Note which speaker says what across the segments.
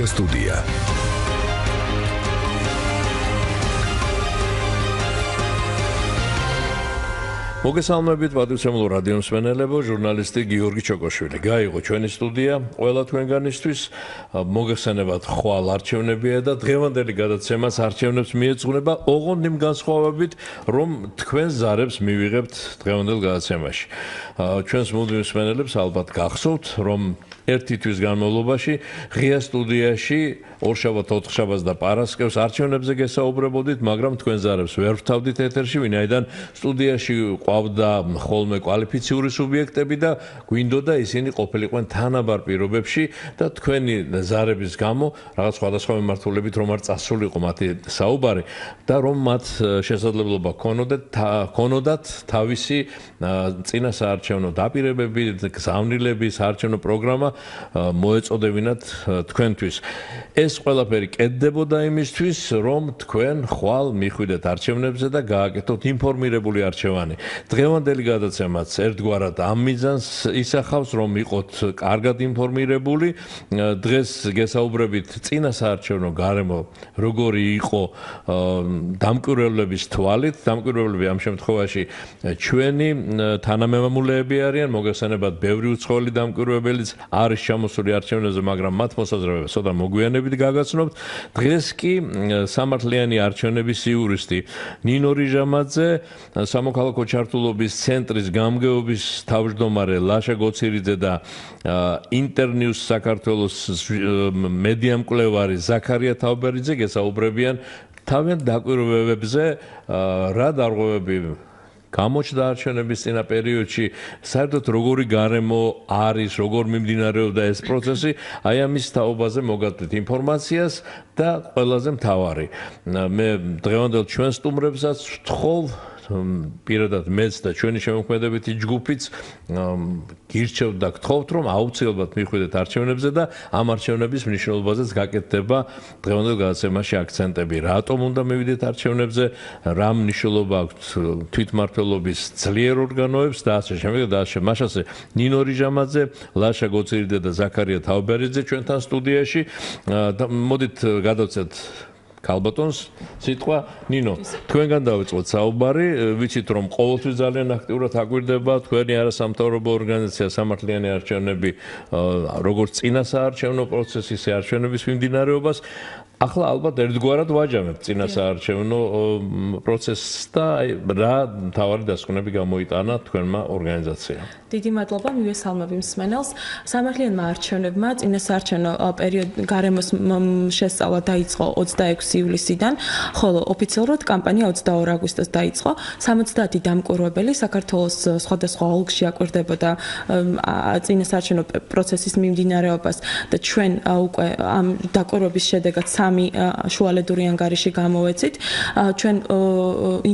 Speaker 1: სტუდია. მოგესალმებით პატრიციამულ რადიო მსმენელებო, ჟურნალისტი გიორგი ჩოკოშვილი. გაიგო ჩვენი სტუდია, ყველა თქვენგანისთვის მოგესალმებათ ხვალ არჩევნებია და დღევანდელი გადაცემას არჩევნებს მიეძღვნება ოღონდ იმ განსხვავებით, რომ თქვენ ზარებს მივიღებთ დღევანდელ გადაცემაში. ჩვენს მუდმივ მსმენელებს ალბათ გახსოვთ, რომ ერთი თვის განმავლობაში ღია სტუდიაში ორშაბათ, ოთხშაბათს და პარასკევს არჩევნებზე გესაუბრებოდით, მაგრამ თქვენ ზარებს ვერ ვთავდით ეთერში, ვინაიდან სტუდიაში ყავდა ხოლმე კვალიფიციური სუბიექტები და გვინდოდა ისინი ყოფილიყვენ თანაბარ პირობებში და თქვენი ზარების გამო რაღაც სხვადასხვა მიმართულებით რომ არ წასულიყო მათი საუბარი და რომ მათ შესაძლებლობა ქონოდათ თავისი წინასაარჩევნო დაპირებები, გზავნილები, საარჩევნო პროგრამა მოეწოდებინათ თქვენთვის. ეს ყველაფერი კეთდებოდა იმისთვის, რომ თქვენ ხვალ მიხვიდეთ არჩევნებზე და გააკეთოთ ინფორმირებული არჩევანი. დღევანდელი გადაცემაც ერთგვარად ამ მიზანს ისახავს, რომ იყოთ კარგად ინფორმირებული. დღეს გესაუბრებით წინასაარჩევნო გარემო როგორი იყო დამკვირვებლების თვალით. დამკვირვებლები ამ შემთხვევაში ჩვენი თანამემამულეები არიან, მოგესალმებათ ბევრი უცხოელი დამკვირვებელიც არის ჩამოსული არჩევნებზე, მაგრამ მათ მოსაზრებებს ცოტა მოგვიანებით გაგაცნობთ. დღეს კი სამართლიანი არჩევნების იურისტი ნინო რიჟამაძე, სამოქალაქო ჩართულობის ცენტრის გამგეობის თავჯდომარე ლაშა გოცირიძე და ინტერნიუსი საქართველოს მედიამკვლევარი ზაქარია თავბერიძე გესაუბრებიან თავიანთ დაკვირვებებზე, რა დარღვევები გამოჩნდა არჩევნების წინა პერიოდში, საერთოდ როგორი გარემო არის, როგორ მიმდინარეობდა ეს პროცესი, აი ამის თაობაზე მოგატვით ინფორმაციას და ყველაზე მთავარი, მე დღევანდელ ჩვენ სტუმრებსაც ვთხოვ, პირადად მეც და ჩვენი შემოქმედებითი ჯგუფიც გირჩევთ და გთხოვთ, რომ აუცილებლად მიხვიდეთ არჩევნებზე და ამ არჩევნების მნიშვნელობაზეც გაკეთდება დღევანდელ გადაცემაში აქცენტები. რატომ უნდა მივიდეთ არჩევნებზე, რა მნიშვნელობა აქვს თვითმმართველობის ძლიერ ორგანოებს და ასე შემდეგ და ასე. მაშასე ნინო რიჟამაძე, ლაშა გოცირიძე და ზაქარია თავბერიძე ჩვენთან სტუდიაში. მოდით გადავცეთ ქალბატონს სიტყვა. ნინო, თქვენგან დავიწყოთ საუბარი, ვიცით რომ ყოველთვის ძალიან აქტიურად აკვირდება თქვენი არასამთავრობო ორგანიზაცია სამართლიანი არჩევნები, როგორც წინასაარჩევნო პროცესი, ისე არჩევნების მიმდინარეობას. ახლა ალბათ ერთგვარად ვაჯამებთ წინასაარჩევნო პროცესს და რა მთავარი დასკვნები გამოიტანა თქვენმა ორგანიზაციამ.
Speaker 2: დიდი მადლობა, მივესალმები მსმენელს. სამართლიანმა არჩევნებმა წინასაარჩევნო გარემოს შესწავლა დაიწყო 26 ივლისიდან, ხოლო ოფიციალურად კამპანია 22 აგვისტოს დაიწყო. 70 დამკვირვებელი საქართველოს სხვადასხვა ოლქში აკვირდებოდა წინასაარჩევნო პროცესის მიმდინარეობას და ჩვენ უკვე ამ დაკვირვების შედეგად სამი შუალედური ანგარიში გამოვეცით. ჩვენ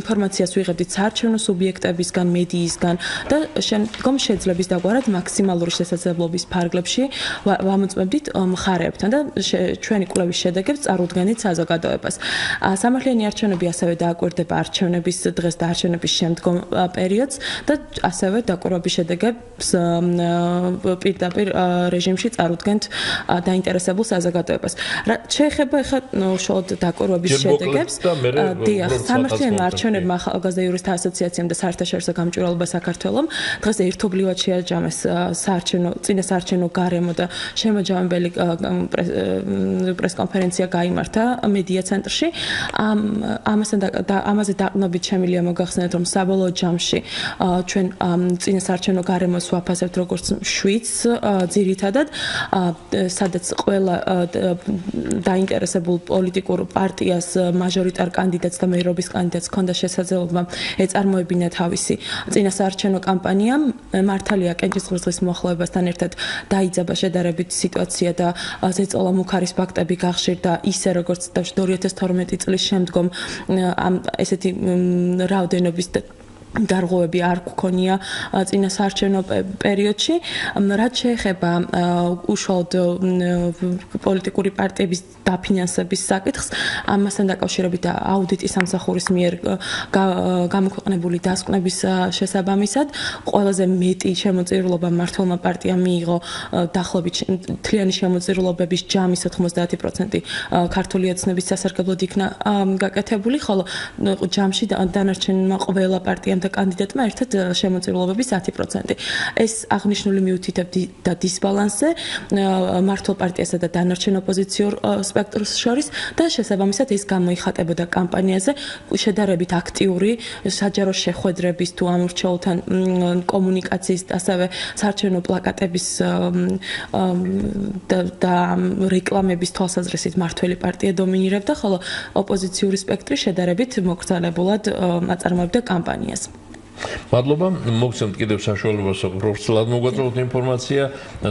Speaker 2: ინფორმაციას ვიღებდით საარჩევნო სუბიექტებისგან, მედიისგან და შემდგომ შეძლების დაგვარად მაქსიმალური შესაძლებლობის ფარგლებში ვამოწმებდით მხარეებთან და ჩვენი კვლევის შედეგებს წარუდგენით საზოგადოებას. სამართლიანი არჩევნები ასევე დააკვირდება არჩევნების დღეს და არჩევნების შემდგომ პერიოდს და ასევე დაკვირვების შედეგებს პირდაპირ რეჟიმში წარუდგენთ დაინტერესებულ საზოგადოებას. შეეხება ახლა უშუალოდ დაკვირვების შედეგებს. დიახ, სამართლიანმა არჩევნებმა ახალგაზრდა იურისტთა ასოციაციამ და საერთაშორისო გამჭვირვალობა საქართველომ დღეს ერთობლივად შეაჯამეს წინასაარჩევნო გარემო და შემაჯამებელი პრესკონფერენცია გაიმართა მედია ცენტრში. ამაზე დაყრდნობით შემიძლია მოგახსენოთ, რომ საბოლოო ჯამში ჩვენ წინასაარჩევნო გარემოს ვაფასებთ როგორც შვიდს ძირითადად, სადაც ყველა დაინტერესებულ პოლიტიკურ პარტიას, მაჟორიტარ კანდიდატს და მერობის კანდიდატს ჰქონდა შესაძლებლობა ეწარმოებინა თავისი წინასაარჩევნო კამპანია. მართალია კენჭისყრის მოახლოებასთან ერთად დაიძაბა შედარებით სიტუაცია და ზეწოლა მუქარის ფაქტები გახშირდა ისე როგორც 2012 წლის შემდგომ ამ ესეთი რაოდენობის დარღვევები არ გქონია წინასაარჩევნო პერიოდში. რაც შეეხება უშუალოდ პოლიტიკური პარტიების დაფინანსების საკითხს, ამასთან დაკავშირებით აუდიტის სამსახურის მიერ გამოქვეყნებული დასკვნების შესაბამისად, ყველაზე მეტი შემოწირულობა მმართველმა პარტიამ მიიღო დაახლოებით მთლიანი შემოწირულობების ჯამის 90% ქართული ოცნების სასარგებლოდ იქნა გაკეთებული, ხოლო ჯამში დანარჩენმა ყველა პარტიამ და კანდიდატმა ერთად შემოწირულობების 10%. ეს აღნიშნული მიუთითებდა და დისბალანსზე მმართველ პარტიასა და დანარჩენ ოპოზიციურ სპექტრს შორის და შესაბამისად ეს გამოიხატებოდა კამპანიაზე შედარებით აქტიური საჯარო შეხვედრების თუ ამ მრჩეველთან კომუნიკაციის ასევე საარჩევნო პლაკატების და რეკლამების თვალსაზრისით მმართველი პარტია დომინირებდა, ხოლო ოპოზიციური სპექტრი შედარებით მოკრძალებულად აწარმოებდა კამპანიას.
Speaker 1: მადლობა, მოგცემთ კიდევ საშუალებას პროფესიונალურად მოგვაწვევთ ინფორმაცია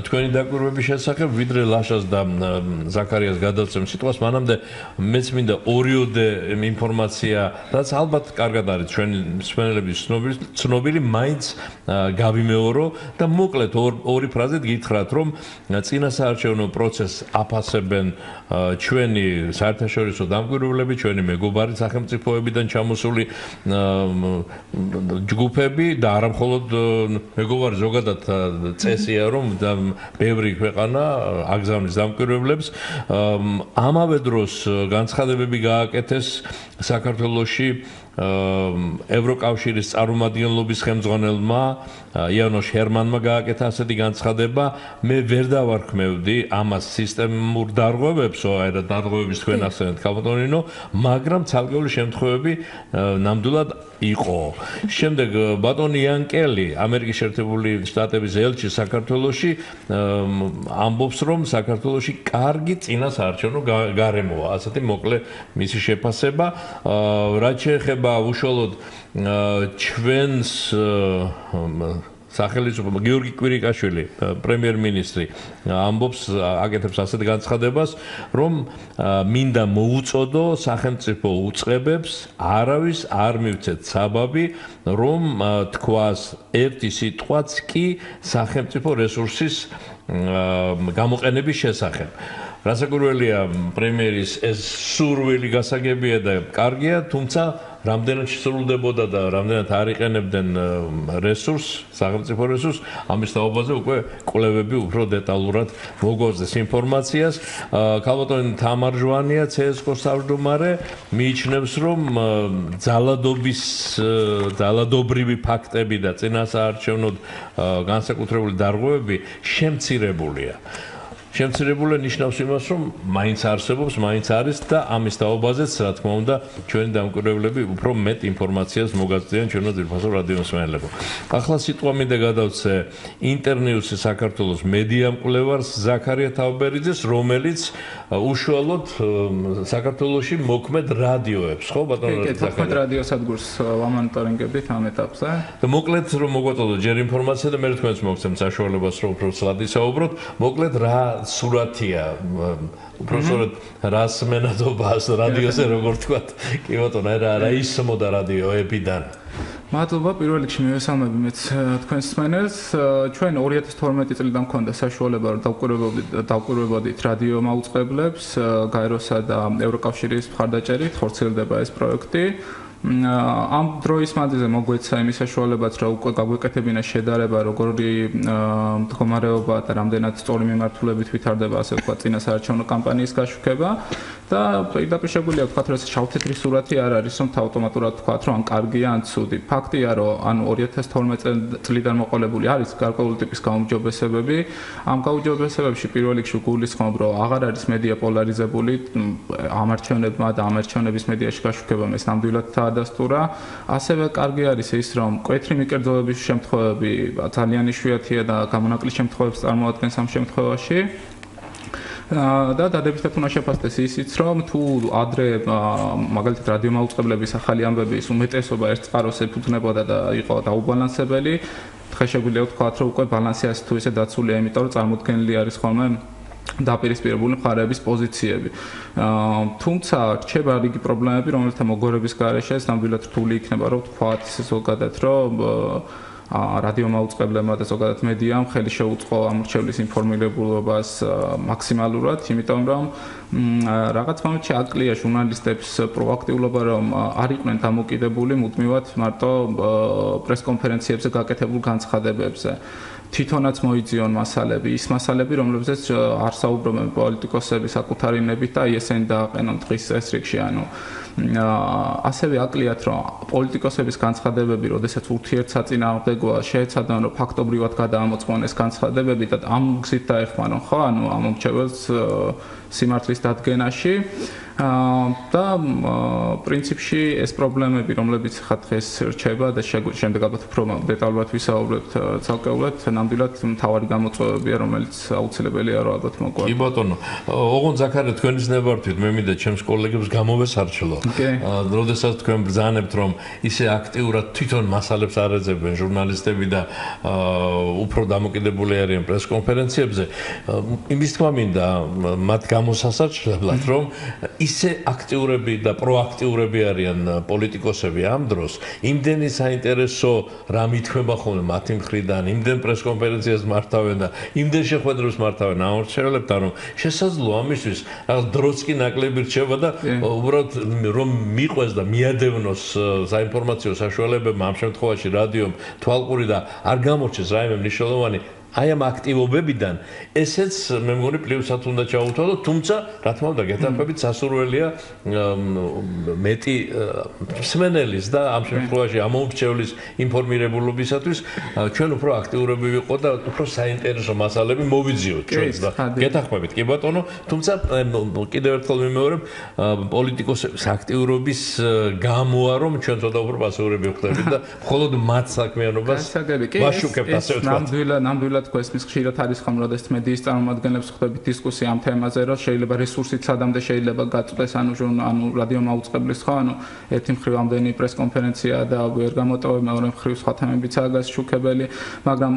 Speaker 1: თქვენი დაკვირვების შესახებ, ვიდრე ლაშას და ზაქარიას გადავწევ სიტყვას, მანამდე მეც მინდა ორიოდე ინფორმაცია, რაც ალბათ კარგად არის ჩვენი მსმენელების ცნობილი, მაინც გავიმეორო და მოკლედ ორი ფრაზით გითხრათ, რომ წინასაარჩევნო პროცესს აფასებენ ჩვენი საერთაშორისო დამკვირვებლები, ჩვენი მეგობარი სახელმწიფოებიდან ჩამოსული ჯგუფები და არა მხოლოდ მეგობარი ზოგადად წესია რომ ბევრი ქვეყანა აგზავნის დამკვირვებლებს ამავე დროს განცხადებები გააკეთეს საქართველოში ევროკავშირის წარმომადგენლობის ხელმძღვანელმა იანოშ ჰერმანმა გააკეთა ასეთი განცხადება მე ვერ დავარქმევდი ამას სისტემურ დარღვევებსო აი და დარღვევების თქვენ ახსენეთ კალბატონინო მაგრამ ცალკეული შემთხვევები ნამდვილად იყო შემდეგ ბატონი იანკელი ამერიკის შეერთებული შტატების ელჩი საქართველოში ამბობს რომ საქართველოში კარგი წინასაარჩევნო გარემოა ასეთი მოკლე მისი შეფასება რაც შეეხება უშუალოდ ჩვენს სახელმწიფო გიორგი კვირიკაშვილი პრემიერ-მინისტრი ამბობს აკეთებს ასეთ განცხადებას რომ მინდა მოუწოდო სახელმწიფო უწყებებს არავის არ მივცეთ საბაბი რომ თქვას ერთი სიტყვაც კი სახელმწიფო რესურსის გამოყენების შესახებ რასაკვირველია პრემიერის ეს სურვილი გასაგებია და კარგია თუმცა რამდენად შესრულდებოდა და რამდენად არ იყენებდნენ რესურსს, სახელმწიფო რესურსს, ამის თაობაზე უკვე კვლევები უფრო დეტალურად მოგვაძლეს ინფორმაციას. ქალბატონი თამარჯვანია, CSKO-ს თავჯდომარე, მიიჩნევს, რომ ძალადობრივი ფაქტები და წინასაარჩევნო განსაკუთრებული დარღვევები შემცირებულია. შემცირებული ნიშნავს იმას, რომ მაინც არსებობს, მაინც არის და ამის თაობაზეც, რა თქმა უნდა, ჩვენი დამკვირვებლები უფრო მეტ ინფორმაციას მოგაწვდიან ჩვენო ძირფასო რადიომსმენელებო. ახლა სიტყვა მინდა გადავცე ინტერნიუსი საქართველოს მედიამკვლევარს ზაქარია თავბერიძეს, რომელიც უშუალოდ საქართველოში მოქმედ რადიოებს, ხო, ბატონო
Speaker 3: ზაქარია რადიოსადგურს ვამონიტორინგებით ამ ეტაპზე.
Speaker 1: და მოკლედ რომ მოგვაწოდოთ ჯერ ინფორმაცია და მე თქვენს მოგცემთ საშუალებას რომ უფრო ცალად ისაუბროთ, მოკლედ რა სურათია უბრალოდ რას მენადობას რადიოზე როგორ თქვა კი ბატონო რა ისმოდა რადიოებიდან
Speaker 3: მადლობა პირველ რიგში მივესალმები მეც თქვენს მსმენელს ჩვენ 2012 წლიდან მქონდა საშუალება რომ დავკვირვებოდით რადიომაუწყებლებს გაეროსა და ევროკავშირის მხარდაჭერით ხორციელდება ეს პროექტი ამ დროის მანძილზე მოგვეცა იმის საშუალებაც რომ უკვე გაგვეკეთებინა შედარება როგორი მდგომარეობა და რამდენად სწორი მიმართულებით ვითარდება ასე ვთქვათ წინასაარჩევნო კამპანიის გაშუქება და პირდაპირ შეგვიძლია ვთქვათ რომ შავ-თეთრი სურათი არ არის რომ ავტომატურად ვთქვათ რომ ან კარგია ან ცუდი ფაქტია რომ ან 2012 წლიდან მოყოლებული არის გარკვეული ტიპის გაუმჯობესებები ამ გაუმჯობესებებში პირველ რიგში გულისხმობ რომ აღარ არის მედია პოლარიზებული ამარჩევნებმა და ამარჩევნების მედიაში გაშუქებამ ეს ნამდვილად დაადასტურა ასევე კარგი არის ის რომ მკვეთრი მიკერძოების შემთხვევები ძალიან იშვიათია და გამონაკლისს შემთხვევებს წარმოადგენს ამ შემთხვევაში და დადებითად უნდა შეფასდეს ისიც რომ თუ ადრე მაგალითად რადიომაუწყებლების ახალი ამბების უმეტესობა ერთ წყაროს ეფუძნებოდა და იყო დაუბალანსებელი დღეს შეგვიძლია ვთქვათ რომ უკვე ბალანსი ასე თუ ისე დაცულია იმიტომ რომ წარმოქმნილი არის ხოლმე დაპირისპირებული მხარეების პოზიციები. თუმცა რჩება რიგი პრობლემები, რომელთა მოგვარების გარეშე ნამდვილად რთული იქნება, რომ ვთქვათ ზოგადად, რომ რადიომაუწყებლებმა და ზოგადად მედიამ ხელი შეუწყო ამ რჩევლის ინფორმირებულობას მაქსიმალურად, იმიტომ რომ რაღაც მომენტში აკლია ჟურნალისტებს პროაქტიულობა, რომ არ იყვნენ დამოკიდებული მუდმივად მარტო პრესკონფერენციებზე გაკეთებულ განცხადებებზე. თვითონაც მოიძიონ მასალები, ის მასალები, რომლებზეც არ საუბრობენ პოლიტიკოსები საკუთარი ნებით და ესენი დააყენონ დღის წესრიგში, ანუ ასევე აკლიათ, რომ პოლიტიკოსების განცხადებები, როდესაც ურთიერთსაწინააღმდეგოა, შეეცადონ, რომ ფაქტობრივად გადაამოწმონ ეს განცხადებები და ამ გზით დაეხმარონ, ხო, ანუ ამ მომრჩეველს სიმართლის დადგენაში და პრინციპში ეს პრობლემები, რომლებიც ხა დღეს რჩება და შემდეგ ალბათ უფრო დეტალურად ვისაუბრებთ ცალკეულად, ნამდვილად მთავარი გამოწვევებია, რომელიც აუცილებელია, რომ ალბათ მოგვარდეთ.
Speaker 1: კი ბატონო, ოღონდ ზაქარია თქვენის ნებართვით მე მინდა ჩემს კოლეგებს გამოვესარჩელო. როდესაც თქვენ ბრძანებთ, რომ ისე აქტიურად თვითონ მასალებს არ ეძებენ ჟურნალისტები და უფრო დამოკიდებული არიან პრესკონფერენციებზე, იმის თქმა მინდა მათ გამოსასარჩლებლად, რომ ისე აქტიურები და პროაქტიურები არიან პოლიტიკოსები ამ დროს, იმდენი საინტერესო რამ ითქვება ხოლმე მათი მხრიდან, იმდენ პრესკონფერენციას მართავენ და იმდენ შეხვედრებს მართავენ ამ რჩევლებთან, რომ შესაძლოა ამისთვის რაღაც დროც კი ნაკლები რჩება და უბრალოდ რომ მიყვეს და მიადევნოს საინფორმაციო საშუალებებმა ამ შემთხვევაში რადიომ თვალყური და არ გამორჩეს რაიმე მნიშვნელოვანი აი ამ აქტივობებიდან ესეც მე მგონი პლუსად უნდა ჩაუთვალო, თუმცა რა თქმა უნდა გეთანხმებით სასურველია მეტი მსმენელის და ამ შემთხვევაში ამ მომრჩევლის ინფორმირებულობისათვის ჩვენ უფრო აქტიურები ვიყოთ და უფრო საინტერესო მასალები მოვიძიოთ ჩვენს და გეთანხმებით კი ბატონო, თუმცა კიდევ ერთხელ ვიმეორებ პოლიტიკოსების აქტიურობის გამოა რომ ჩვენ ცოტა უფრო პასიურები ვხდებით და მხოლოდ მათ საქმიანობას ვაშუქებთ ასე ვთქვათ.
Speaker 3: ნამდვილად გვესმის ხშირად არის ხომ როდესაც მედიის წარმომადგენლებს ხვდებით დისკუსია ამ თემაზე, რომ შეიძლება რესურსით სადამდე შეიძლება გაწყვეს ანუ რადიომაუწყებლის ხო, ანუ ერთი მხრივ ამდენი პრესკონფერენცია და ვერ გამოტოვებ, მეორე მხრივ სხვა თემებიცაა გასშუქებელი, მაგრამ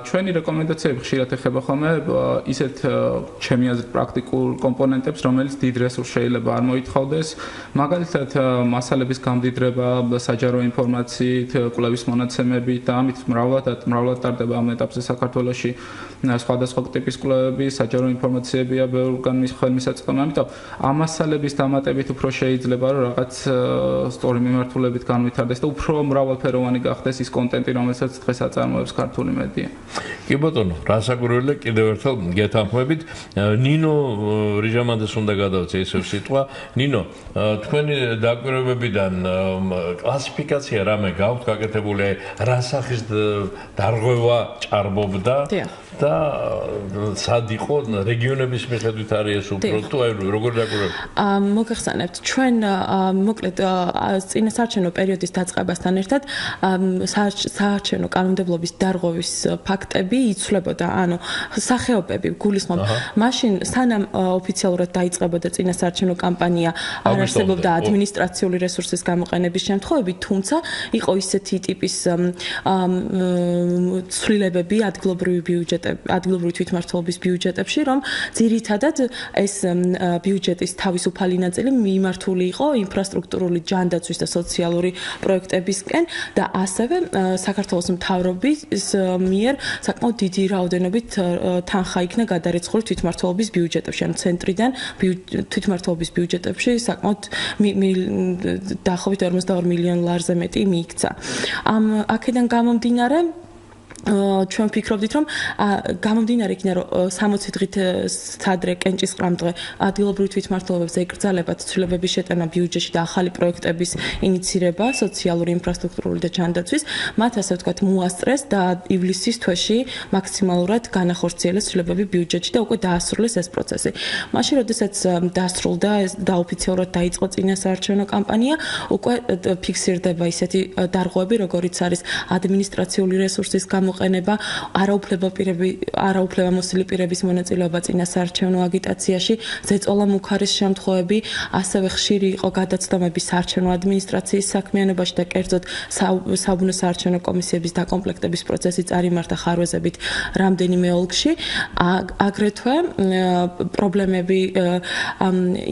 Speaker 3: ჩვენი რეკომენდაციები ხშირად ეხება ხოლმე ისეთ ჩემი აზრით პრაქტიკულ კომპონენტებს, რომელიც დიდ რესურსს შეიძლება არ მოითხოვდეს, მაგალითად მასალების გამდიდრება, საჯარო ინფორმაციით, კვლევის მონაცემებით და ამით მრავლად ტარდება ამ ეტაპზე საქართველოში სხვადასხვა ტიპის კვლევები, საჯარო ინფორმაციებია ბევრგან ხელმისაწვდომი, ამიტომ ამ მასალების დამატებით უფრო შეიძლება რომ რაღაც სწორი მიმართულებით განვითარდეს და უფრო მრავალფეროვანი გახდეს ის კონტენტი, რომელსაც დღეს აწარმოებს ქართული მედია.
Speaker 1: კი ბატონო, რასაკვირველია კიდევ ერთხელ გეთანხმებით. ნინო რიჟამაძეს უნდა გადავწე ისევ სიტყვა. ნინო, თქვენი დაკვირვებებიდან კლასიფიკაცია რამე გაქვთ გაკეთებული, რა სახის დარღვევა ჭარბობდა და სად იყო რეგიონების მიხედვით არის ეს უფრო თუ აი როგორ დაკვირვებთ?
Speaker 2: მოგეხსენებთ, ჩვენ მოკლედ წინასაარჩევნო პერიოდის დაწყებასთან ერთად საარჩევნო კანონმდებლობის დარღვევის ფაქტები იცვლებოდა, ანუ სახეობები გულისხმობ. მაშინ სანამ ოფიციალურად დაიწყებოდა წინასაარჩევნო კამპანია, არ არსებობდა ადმინისტრაციული რესურსის გამოყენების შემთხვევები, თუმცა იყო ისეთი ტიპის ცვლილებები ადგილობრივი თვითმმართველობის ბიუჯეტებში, რომ ძირითადად ეს ბიუჯეტის თავისუფალი ნაწილი მიმართული იყო ინფრასტრუქტურული ჯანდაცვის და სოციალური პროექტებისკენ და ასევე საქართველოს მთავრობის მიერ საკმაოდ დიდი რაოდენობით თანხა იქნა გადარიცხული თვითმმართველობის ბიუჯეტებში, ანუ ცენტრიდან თვითმმართველობის ბიუჯეტებში საკმაოდ დაახლოებით 42 მილიონ ლარზე მეტი მიიქცა. აქედან გამომდინარე ჩვენ ვფიქრობდით, რომ გამომდინარე იქნა, რომ 60 დღით სადრე კენჭისყრამდღე ადგილობრივი თვითმმართველობებს ეკრძალებათ ცვლილებების შეტანა ბიუჯეტში და ახალი პროექტების ინიცირება სოციალური ინფრასტრუქტურული და ჯანდაცვის, მათ ასე ვთქვათ მოასწრეს და ივლისის თვეში მაქსიმალურად განახორციელეს ცვლილებები ბიუჯეტში და უკვე დაასრულეს ეს პროცესი. მაშინ, როდესაც დაასრულდა და ოფიციალურად დაიწყო წინასაარჩევნო კამპანია, უკვე ფიქსირდება ისეთი დარღვევები, როგორიც არის ადმინისტრაციული რესურსის გამოყენება, არაუფლებამოსილი პირების მონაწილეობა წინასაარჩევნო აგიტაციაში, ზეწოლა მუქარის შემთხვევები, ასევე ხშირი იყო გადაცდომები საარჩევნო ადმინისტრაციის საქმიანობაში და კერძოდ საბუნო საარჩევნო კომისიების დაკომპლექტების პროცესი წარიმართა ხარვეზებით რამდენიმე ოლქში. აგრეთვე პრობლემები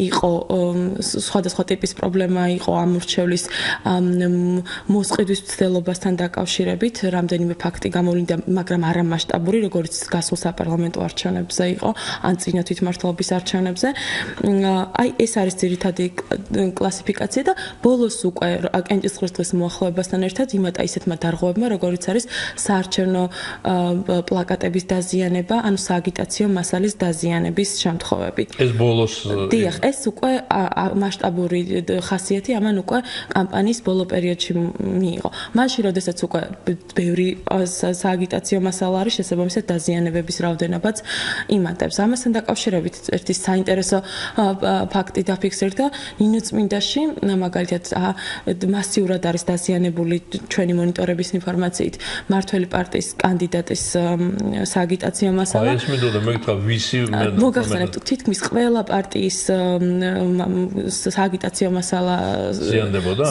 Speaker 2: იყო, სხვადასხვა ტიპის პრობლემა იყო ამორჩევლის მოსყიდვის მცდელობასთან დაკავშირებით, რამდენიმე ფაქტი გამოვლინდა, მაგრამ არა მასშტაბური, როგორც გასულ საპარლამენტო არჩევნებზე იყო, ან წინა თვითმმართველობის არჩევნებზე. აი ეს არის ძირითადი კლასიფიკაცია და ბოლოს უკვე კენჭისყრის დღის მოახლოებასთან ერთად იმატა ისეთმა დარღვევებმა, როგორც არის საარჩევნო პლაკატების დაზიანება, ანუ სააგიტაციო მასალის დაზიანების შემთხვევები.
Speaker 1: ეს ბოლოს
Speaker 2: დიახ, ეს უკვე მასშტაბური ხასიათი ამან უკვე კამპანიის ბოლო პერიოდში მიიღო. მაშინ, როდესაც უკვე ბევრი სააგიტაციო მასალა არის, შესაბამისად დაზიანებების რაოდენობაც იმატებს. ამასთან დაკავშირებით ერთი საინტერესო ფაქტი დაფიქსირდა ნინო წმინდაში, მაგალითად მასიურად არის დაზიანებული ჩვენი მონიტორების ინფორმაციით მართველი პარტიის კანდიდატის სააგიტაციო მასალა.
Speaker 1: ეს მიდოდა მეკითხა ვისი
Speaker 2: მოგახსენებთ, თითქმის ყველა პარტიის სააგიტაციო მასალა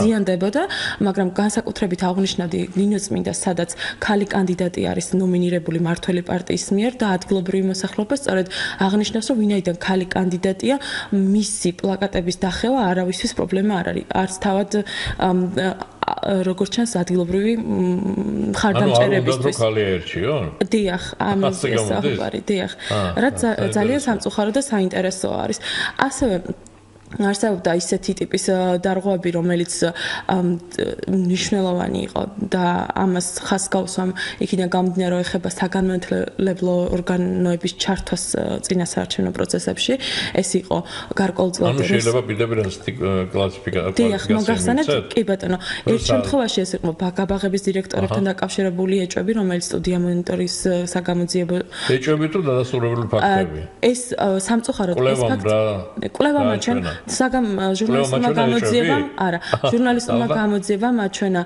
Speaker 2: ზიანდებოდა, მაგრამ განსაკუთრებით აღნიშნავდი ნინო წმინდას, სადაც ქალი კანდიდატი არის ნომინირებული მართველი პარტიის მიერ და ადგილობრივი მოსახლეობა სწორედ აღნიშნავს, რომ ვინაიდან ქალი კანდიდატია, მისი პლაკატების დახევა არავისთვის პრობლემა არ არის. არც თავად როგორც ჩანს ადგილობრივი მხარდამჭერებისთვის.
Speaker 1: ქალი აერჩიო?
Speaker 2: დიახ, ამას ესაუბარი, დიახ. რაც ძალიან სამწუხარო და საინტერესო არის. ასევე არსებობდა ისეთი ტიპის დარღვევები, რომელიც მნიშვნელოვანი იყო და ამას ხაზს გავუსვამ იქიდან გამომდინარე, რომ ეხება საგანმანათლებლო ორგანოების ჩართვას წინასაარჩევნო პროცესებში. ეს იყო გარკვეულწილად
Speaker 1: ანუ შეიძლება პირდაპირ კლასიფიკაცია.
Speaker 2: დიახ, მოგახსენებთ? კი ბატონო, ერთ შემთხვევაში ეს იყო გაბაღების დირექტორებთან დაკავშირებული ეჭვები, რომელიც სტუდია მონიტორინგის საგამოძიებო
Speaker 1: ეჭვები თუ დადასტურებული ფაქტები.
Speaker 2: ეს სამწუხაროდ ეს ფაქტი კვლევა ჩვენ ჟურნალისტურმა გამოძიებამ, არა, ჟურნალისტურმა გამოძიებამ აჩვენა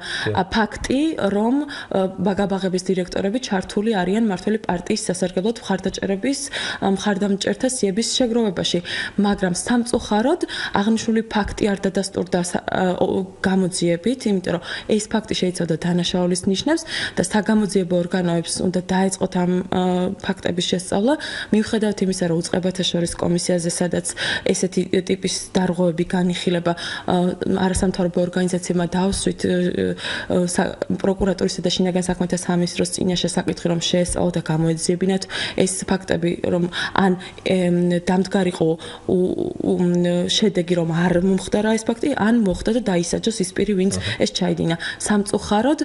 Speaker 2: ფაქტი, რომ გაბაღების დირექტორები ჩართული არიან მართველი პარტიის სასარგებლოდ მხარდამჭერთა სიების შეგროვებაში, მაგრამ სამწუხაროდ აღნიშნული ფაქტი არ დადასტურდა გამოძიებით, იმიტომ რომ ეს ფაქტი შეიცავდა დანაშაულის ნიშნებს და საგამოძიებო ორგანოებს უნდა დაეწყოთ ამ ფაქტების შესწავლა, მიუხედავად იმისა, რომ უწყებათა შორის კომისიაზე, სადაც ესეთი ტიპის დარღვევები განიხილება, არასამთავრობო ორგანიზაციებმა დაუსვით პროკურატურისა და შინაგან საქმეთა სამინისტროს წინაშე საკითხი, რომ შეესწავლოთ და გამოეძიებინათ ეს ფაქტები, რომ ან დამდგარიყო შედეგი, რომ არ მომხდარა ეს ფაქტი, ან მოხდა და დაისაჯოს ის პირი, ვინც ეს ჩაიდინა. სამწუხაროდ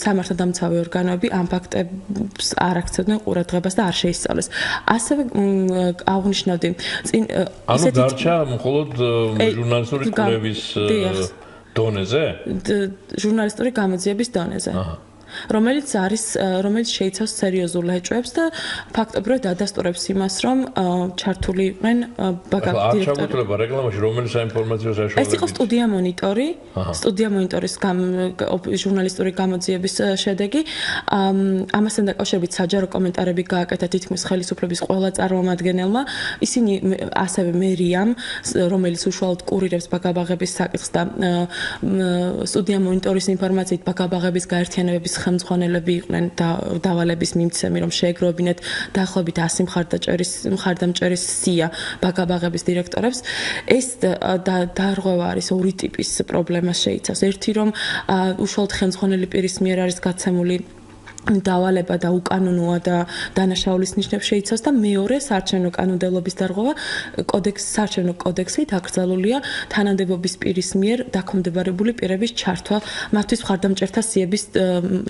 Speaker 2: სამართალდამცავი ორგანოები ამ ფაქტებს არ აქცევდნენ ყურადღებას და არ შეისწავლეს. ასევე აღნიშნავდი
Speaker 1: ანუ დარჩა მხოლოდ ჟურნალისტური კვლევის დონეზე?
Speaker 2: ჟურნალისტური გამოძიების დონეზე. რომელიც შეიცავს სერიოზულ ეჭვებს და ფაქტობრივად დადასტურებს იმას, რომ ჩართული იყვნენ
Speaker 1: დირექტორები. არ ჩაგუწლება რეკლამაში რომელი საინფორმაციო საშუალებები?
Speaker 2: ეს იყო სტუდია მონიტორი, სტუდია მონიტორის ჟურნალისტური გამოძიების შედეგი. ამასთან დაკავშირებით საჯარო კომენტარები გააკეთა თითქმის ხელისუფლების ყველა წარმომადგენელმა. ისინი ასევე მერიამ, რომელიც უშუალოდ კურირებს გაბაღების საკითხს და სტუდია მონიტორის ინფორმაციით გაბაღების გაერთიანებების ხელმძღვანელები იყვნენ დავალების მიმცემი, რომ შეეგროვებინათ დაახლოებით 100 მხარდამჭერის სია გაბაღების დირექტორებს. ეს დარღვევა არის ორი ტიპის პრობლემა შეიცავს. ერთი, რომ უშუალოდ ხელმძღვანელი პირის მიერ არის გაცემული დავალება და უკანონოა და დანაშაულის ნიშნებს შეიცავს და მეორე საარჩევნო კანონმდებლობის დარღვევა საარჩევნო კოდექსი დაკრძალულია თანამდებობის პირის მიერ დაქვემდებარებული პირების ჩართვა მათთვის მხარდამჭერთა სიების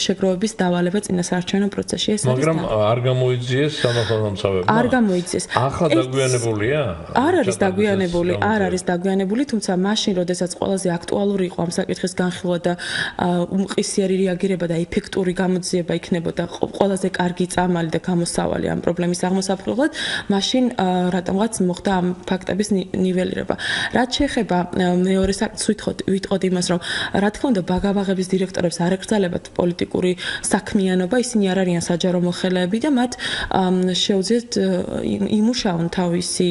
Speaker 2: შეგროვების დავალება წინასაარჩევნო პროცესში.
Speaker 1: მაგრამ არ გამოიძიეს სამართალდამცავებმა? არ
Speaker 2: გამოიძიეს.
Speaker 1: ახლა დაგვიანებულია?
Speaker 2: არ არის დაგვიანებული, თუმცა მაშინ, როდესაც ყველაზე აქტუალური იყო ამ საკითხის განხილვა და უმყისიერი რეაგირება და ეფექტური გამოძიება იქნებოდა ყველაზე კარგი წამალი და გამოსავალი ამ პრობლემის აღმოსაφრებლად, მაშინ რატომღაც მოხდა ამ ფაქტების ნიველირება. რაც შეეხება მეორე საკითხს ვიტყოდი იმას, რომ რა თქმა უნდა ბაგაბაღების დირექტორებს არ ეკრძალებათ პოლიტიკური საქმიანობა, ისინი არ არიან საჯარო მოხელეები და მათ შეუძლიათ იმუშაონ თავისი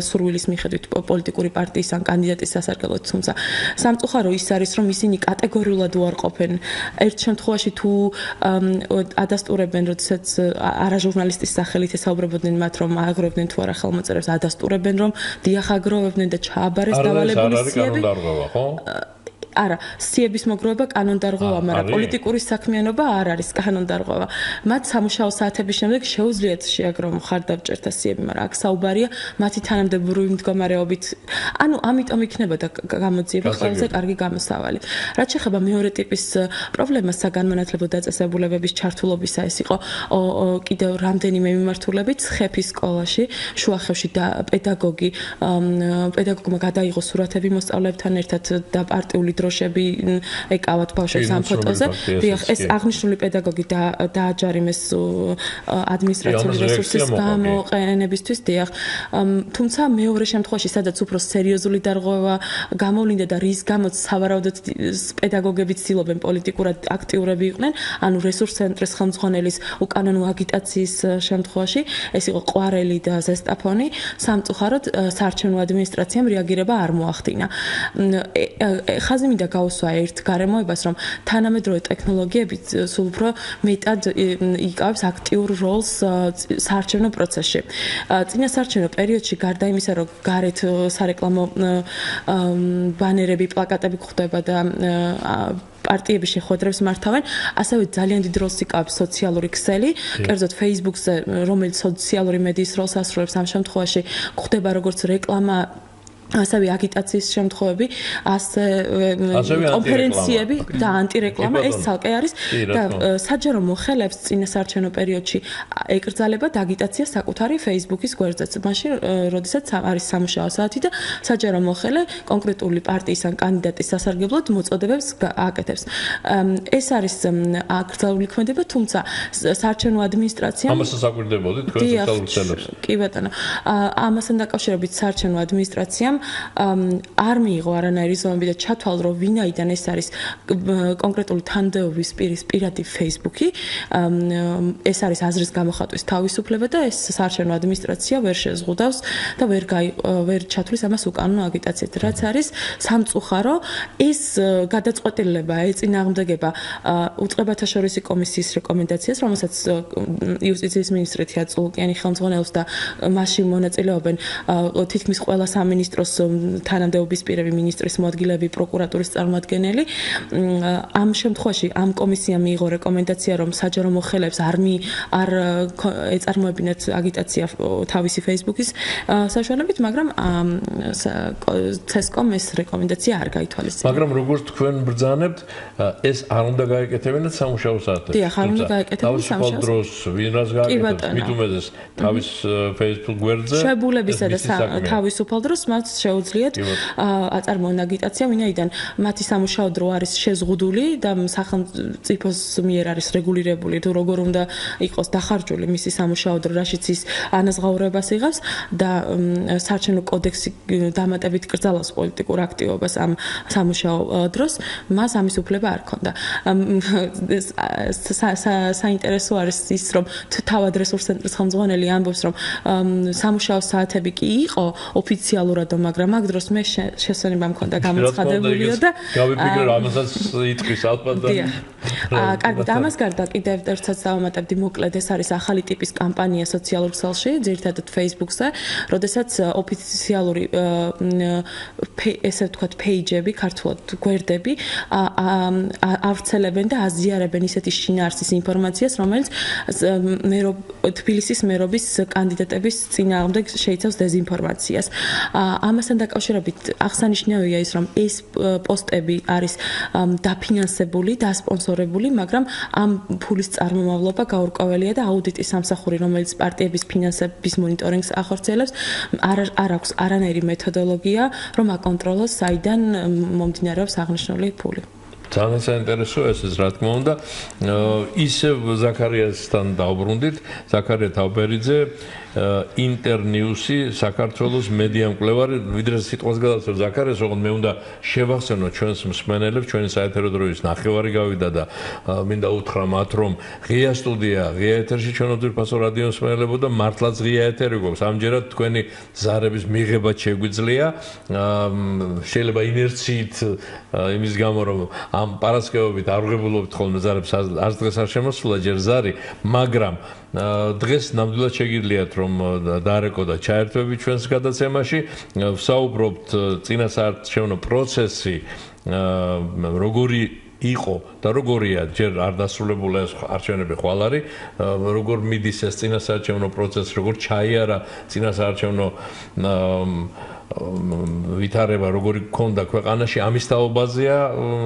Speaker 2: სურვილის მიხედვით პოლიტიკური პარტიის ან კანდიდატის სასარგებლოდ, თუმცა სამწუხარო ის არის, რომ ისინი კატეგორიულად უარყოფენ. ერთ შემთხვევაში თუ ადასტურებენ, როდესაც არაჟურნალისტის სახელით ესაუბრებოდნენ მათ, რომ აგროვებდნენ თუ არა ხელმოწერებს, ადასტურებენ, რომ დიახ აგროვებდნენ და ჩააბარეს დავალებული სიები. არა, სიების მოგროვება კანონდარღვევა, მაგრამ პოლიტიკური საქმიანობა არ არის კანონდარღვევა. მათ სამუშაო საათების შემდეგ შეუძლიათ შეაგროვონ მხარდამჭერთა სიები, მაგრამ აქ საუბარია მათი თანამდებობრივი მდგომარეობით. ანუ ამიტომ იქნებოდა გამოძიება ყველაზე კარგი გამოსავალი. რაც შეეხება მეორე ტიპის პრობლემას საგანმანათლებლო დაწესებულებების ჩართულობისა, ეს იყო კიდევ რამდენიმე მიმართულებით ხეფის სკოლაში, შუახევში და პედაგოგმა გადაიღო სურათები მოსწავლეებთან ერთად და პარტიული დროშები ეკავათ ბავშვებს ამ ფოტოზე. დიახ, ეს აღნიშნული პედაგოგი დააჯარიმეს ადმინისტრაციული რესურსის გამოყენებისთვის, დიახ. თუმცა მეორე შემთხვევაში, სადაც უფრო სერიოზული დარღვევა გამოვლინდა და რის გამოც სავარაუდოდ პედაგოგები ცდილობენ პოლიტიკურად აქტიურები იყვნენ, ანუ რესურს ცენტრის ხელმძღვანელის უკანონო აგიტაციის შემთხვევაში, ეს იყო ყვარელი და ზესტაფონი, სამწუხაროდ საარჩევნო ადმინისტრაციამ რეაგირება არ მოახდინა. ხაზი მინდა გაუსვა ერთ გარემოებას, რომ თანამედროვე ტექნოლოგიები სულ უფრო მეტად იკავებს აქტიურ როლს საარჩევნო პროცესში. წინასაარჩევნო პერიოდში გარდა იმისა, რომ გარეთ სარეკლამო ბანერები, პლაკატები გვხვდება და პარტიები შეხვედრებს მართავენ, ასევე ძალიან დიდ როლს იკავებს სოციალური ქსელი, კერძოდ Facebook-ზე, რომელიც სოციალური მედიის როლს ასრულებს ამ შემთხვევაში, გვხვდება როგორც რეკლამა, ასევე აგიტაციის შემთხვევები, ასე კონფერენციები და ანტირეკლამა, ეს ცალკე არის და საჯარო მოხელეებს წინასაარჩევნო პერიოდში ეკრძალებათ აგიტაცია საკუთარი Facebook-ის გვერდზეც. მაშინ, როდესაც არის სამუშაო საათი და საჯარო მოხელე კონკრეტული პარტიის ან კანდიდატის სასარგებლოდ მოწოდებებს აკეთებს. ეს არის აკრძალული ქმედება, თუმცა საარჩევნო ადმინისტრაციამ
Speaker 1: ამასაც აკვირდებოდი თქვენ სოციალურ ქსელებს.
Speaker 2: კი ბატონო. ამასთან დაკავშირებით საარჩევნო ადმინისტრაციამ არ მიიღო არანაირი ზომები და ჩათვალა, რომ ვინაიდან ეს არის კონკრეტული თანამდებობის პირადი Facebook-ი, ეს არის აზრის გამოხატვის თავისუფლება და ეს საარჩევნო ადმინისტრაცია ვერ შეზღუდავს და ვერ ჩათვლის ამას უკანონო აგიტაციით. რაც არის სამწუხარო, ეს გადაწყვეტილება ეწინააღმდეგება უწყებათა შორისი კომისიის რეკომენდაციას, რომელსაც იუსტიციის მინისტრი თეატრულიანი ხელმძღვანელობს და მასში მონაწილეობენ თითქმის ყველა სამინისტროს თანამდებობის პირები, მინისტრის მოადგილეები, პროკურატურის წარმომადგენელი. ამ შემთხვევაში ამ კომისიამ მიიღო რეკომენდაცია, რომ საჯარო მოხელეებს არ ეწარმოებინათ აგიტაცია თავისი Facebook-ის საშუალებით, მაგრამ CESCOM ეს რეკომენდაცია არ გაითვალისწინებია.
Speaker 1: მაგრამ როგორც თქვენ ბრძანებთ, ეს არ უნდა გაეკეთებინათ სამუშაო საათებში.
Speaker 2: დიახ, არ უნდა გაეკეთებინათ სამუშაო
Speaker 1: დროს, ვინ რას გააკეთებს, მით უმეტეს თავის Facebook გვერდზე.
Speaker 2: შებულებისა და თავისუფალ დროს მათ შეუძლიათ აწარმოონ აგიტაცია, ვინაიდან მათი სამუშაო დრო არის შეზღუდული და სახელმწიფოს მიერ არის რეგულირებული, თუ როგორ უნდა იყოს დახარჯული მისი სამუშაო დრო, რაშიც ის ანაზღაურებას იღებს და საარჩევნო კოდექსი დამატებით კრძალავს პოლიტიკურ აქტივობას ამ სამუშაო დროს, მას ამის უფლება არ ჰქონდა. საინტერესო არის ის, რომ თავად რესურს ცენტრის ხელმძღვანელი ამბობს, რომ სამუშაო საათები კი იყო ოფიციალურად, მაგრამ მაგ დროს მე შესაძლებლობა მქონდა გამოცხადებულიო და
Speaker 1: გავიფიქრე ამასაც იტყვის ალბათ და
Speaker 2: კარგად, ამას გარდა კიდევ ერთსაც დავამატებდი, მოკლედ ეს არის ახალი ტიპის კამპანია სოციალურ ქსელში, ძირითადად Facebook-ზე, როდესაც ოფიციალური ესე ვთქვათ პეიჯები, ქართულად გვერდები ავრცელებენ და აზიარებენ ისეთი შინაარსის ინფორმაციას, რომელიც თბილისის მერობის კანდიდატების წინააღმდეგ შეიცავს დეზინფორმაციას. ამასთან დაკავშირებით აღსანიშნავია ის, რომ ეს პოსტები არის დაფინანსებული, დასპონსორებული, მაგრამ ამ ფულის წარმომავლობა გაურკვეველია და აუდიტის სამსახური, რომელიც პარტიების ფინანსების მონიტორინგს ახორციელებს, არ აქვს არანაირი მეთოდოლოგია, რომ აკონტროლოს, საიდან მომდინარეობს აღნიშნული ფული.
Speaker 1: ძალიან საინტერესოა ეს რა თქმა უნდა. ისევ ზაქარიასთან დავბრუნდით. ზაქარია თავბერიძე, ინტერნიუსი, საქართველოს მედიამკვლევარი, ვიდრე სიტყვას გადავწევ ზაქარიას, ოღონდ მე უნდა შევახსენო ჩვენს მსმენელებს, ჩვენი საეთერო დროის ნახევარი გავიდა და მინდა უთხრა მათ, რომ ღია სტუდია, ღია ეთერში ჩვენ უძვირფასო რადიო მსმენელებო და მართლაც ღია ეთერი გვაქვს. ამჯერად თქვენი ზარების მიღება შეგვიძლია. შეიძლება ინერციით იმის გამო რომ ამ პარასკევობით არ ვღებულობთ ხოლმე ზარებს არც დღეს არ შემოსულა ჯერ ზარი, მაგრამ დღეს ნამდვილად შეგიძლიათ რომ დაარეკო და ჩაერთვები ჩვენს გადაცემაში. ვსაუბრობთ წინასაარჩევნო პროცესი როგორი იყო და როგორია ჯერ არ დასრულებულა ეს არჩევნები ხვალ არის, როგორ მიდის ეს წინასაარჩევნო პროცესი, როგორ ჩაიარა წინასაარჩევნო ვითარება როგორი გქონდა ქვეყანაში, ამის თაობაზეა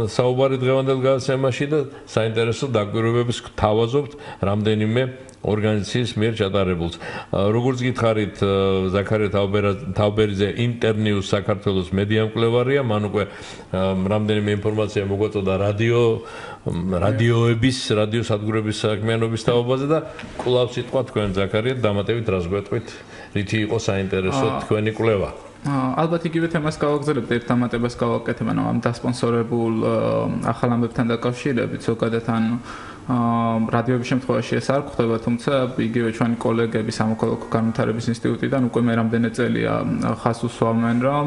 Speaker 1: საუბარი დღევანდელ გადაცემაში და საინტერესო დაკვირვებებს გთავაზობთ რამდენიმე ორგანიზაციის მიერ ჩატარებულს. როგორც გითხარით, ზაქარია თავბერიძე ინტერნიუს საქართველოს მედიამკვლევარია, მან უკვე რამდენიმე ინფორმაცია მოგვაწოდა რადიოების, რადიოსადგურების საქმიანობის თაობაზე და კვლავ სიტყვა თქვენ ზაქარია დამატებით რას გვეტყვით, რითი იყო საინტერესო თქვენი კვლევა.
Speaker 3: ალბათ იგივე თემას გავაგზავნებთ, ერთ დამატებას გავაკეთებ, ანუ ამ დასპონსორებულ ახალ ამბებთან დაკავშირებით, ზოგადად ანუ რადიოების შემთხვევაში ეს არ გვხდება, თუმცა იგივე ჩვენი კოლეგები სამოქალაქო განვითარების ინსტიტუტიდან უკვე მე რამდენი წელია ხას უსვამენ, რომ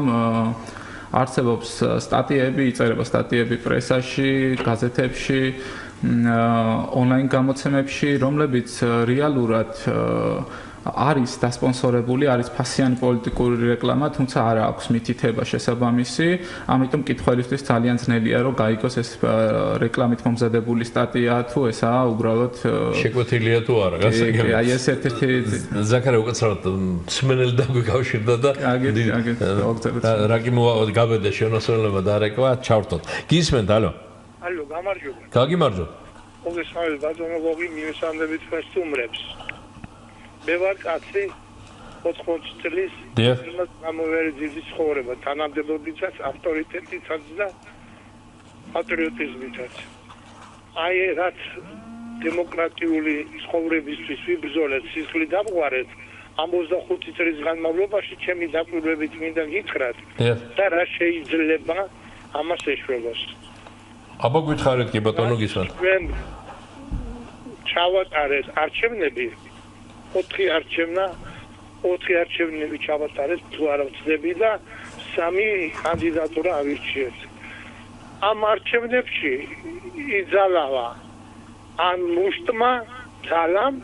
Speaker 3: არსებობს სტატიები, იწერება სტატიები პრესაში, გაზეთებში, ონლაინ გამოცემებში, რომლებიც რეალურად არის დასპონსორებული, არის ფასიანი პოლიტიკური რეკლამა, თუმცა არ აქვს მითითება შესაბამისი, ამიტომ კითხველისთვის ძალიან ძნელია რომ გაიგოს ეს რეკლამით მომზადებული სტატია თუ ესაა უბრალოდ
Speaker 1: შეკვეთილია თუ არა, გასაგებია.
Speaker 3: აი ეს ერთ-ერთი
Speaker 1: ზაქარია უკაცრავად მსმენელი დაგვიკავშირდა და რაკი გავედა შემოსვლება და არეკვა ჩავრთოთ. გისმენთ, ალო?
Speaker 4: ალო, გამარჯობა.
Speaker 1: გაგიმარჯოთ.
Speaker 4: მოგესალმებით, ბატონო გოგი, მივესალმებით თქვენ სტუმრებს. მე ვარ კაცი 80 წლის, იმას გამოვერეძილი ცხოვრება, თანამდებობითაც, ავტორიტეტითაც და პატრიოტიზმითაც. აი რაც დემოკრატიული ცხოვრებისთვის ვიბრძოლეთ, სისხლი დამყარეთ, ამ 25 წლის განმავლობაში ჩემი დაკვირვებით მინდა გითხრათ და რა შეიძლება ამას ეშველოს.
Speaker 1: აბა გითხარით კი ბატონო გისმენთ.
Speaker 4: ჩვენ ჩავატარეთ არჩევნები 4 არჩევნები ჩავატარეთ, თუ არა ვწდები და 3 კანდიდატურა ავირჩიეთ. ამ არჩევნებში იძალავა ან მუშტმა, ძალამ,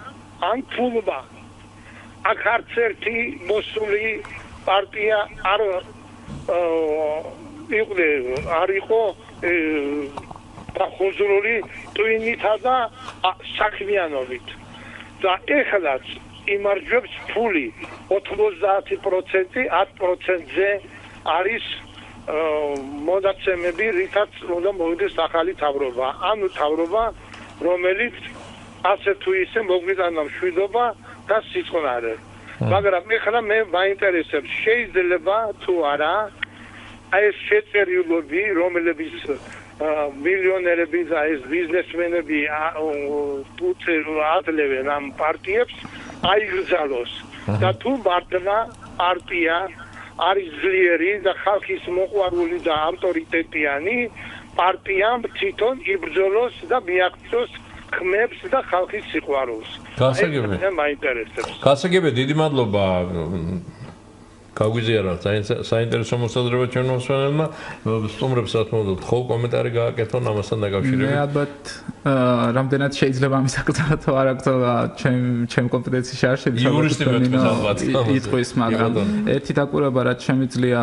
Speaker 4: ან ფულმა. აქ არც ერთი მოსული პარტია არ იყო დახუზრული ტვინითა და საქმიანობით. და ეხლაც იმარჯვებს ფული 90%, 10%-ზე არის მონაცემები, რითაც უნდა მოვიდეს ახალი თავრობა. ანუ თავრობა, რომელიც ასე თუ ისე მოგვიტანა მშვიდობა და სიწყნარე. მაგრამ ეხლა მე მაინტერესებს, შეიძლება თუ არა ეს შეწერიულობები, რომლებიც მილიონერები და ეს ბიზნესმენები აძლევენ ამ პარტიებს, აიგრძალოს. და თუ მართლა პარტია არის ძლიერი და ხალხის მოყვარული და ავტორიტეტიანი, პარტიამ თვითონ იბრძოლოს და მიაღწიოს ხმებს და ხალხის სიყვარულს.
Speaker 1: გასაგებია.
Speaker 4: მე მაინტერესებს.
Speaker 1: გასაგებია, დიდი მადლობა. გაგვიზიარა საინტერესო მოსაზრება ჩვენ მოსვენელმა. სტუმრებს რა თქმა უნდა ხო კომენტარი გააკეთონ ამასთან დაკავშირებით.
Speaker 3: მე ალბათ რამდენად შეიძლება ამის აკრძალა თუ არ აკრძალა ჩემ კომპეტენციაში არ შედის.
Speaker 1: იურისტი მეთქვის ალბათ.
Speaker 3: იტყვის, მაგრამ ერთი დაკვირვება რაც შემიძლია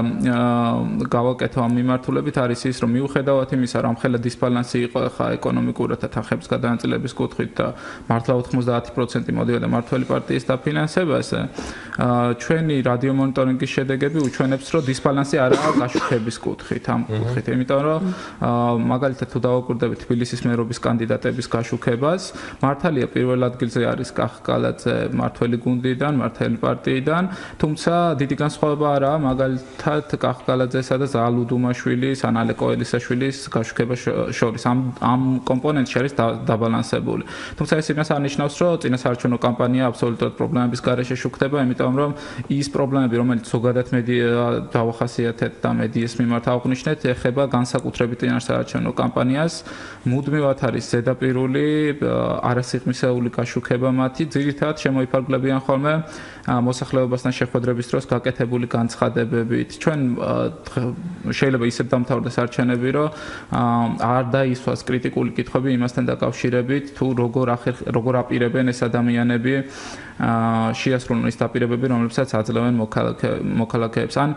Speaker 3: გავაკეთო ამ მიმართულებით არის ის, რომ მიუხედავად იმისა, რომ ხელა დისბალანსი იყო ხა ეკონომიკურად და თანხების გადანაწილების კუთხით და მართლა 90% მოდიოდა მართველი პარტიის დაფინანსებაზე, ჩვენი რადიო მონიტორინგის მონიტორინგის შედეგები უჩვენებს, რომ დისბალანსი არაა გაშუქების კუთხით, ამ კუთხით, იმიტომ რომ მაგალითად თუ დავაკვირდებით თბილისის მერობის კანდიდატების გაშუქებას, მართალია პირველ ადგილზე არის კახკალაძე მართველი გუნდიდან, მართალი პარტიიდან, თუმცა დიდი განსხვავება არაა მაგალითად კახკალაძესა და ზალუდუმაშვილის, ან ალეკო ელისაშვილის გაშუქება შორის. ამ კომპონენტში არის დაბალანსებული. თუმცა ეს იმას არნიშნავს, რომ წინასაარჩევნო კამპანია აბსოლუტურად პრობლემების გარეშე შუქდება, იმიტომ რომ ის პრობლემები, რომელიც ზოგადად დავახასიათეთ და მედიის მიმართ აღვნიშნეთ, ეხება განსაკუთრებით წინასაარჩევნო კამპანიას, მუდმივად არის ზედაპირული, არასიღრმისეული გაშუქება მათი, ძირითადად შემოიფარგლებიან ხოლმე მოსახლეობასთან შეხვედრების დროს გაკეთებული განცხადებებით. ჩვენ შეიძლება ისე დამთავრდეს არჩევნები, რომ არ დაისვას კრიტიკული კითხვები იმასთან დაკავშირებით, თუ როგორ აპირებენ ეს ადამიანები შეასრულონ ის დაპირებები, რომლებსაც აძლევენ მოქალაქეებს, ან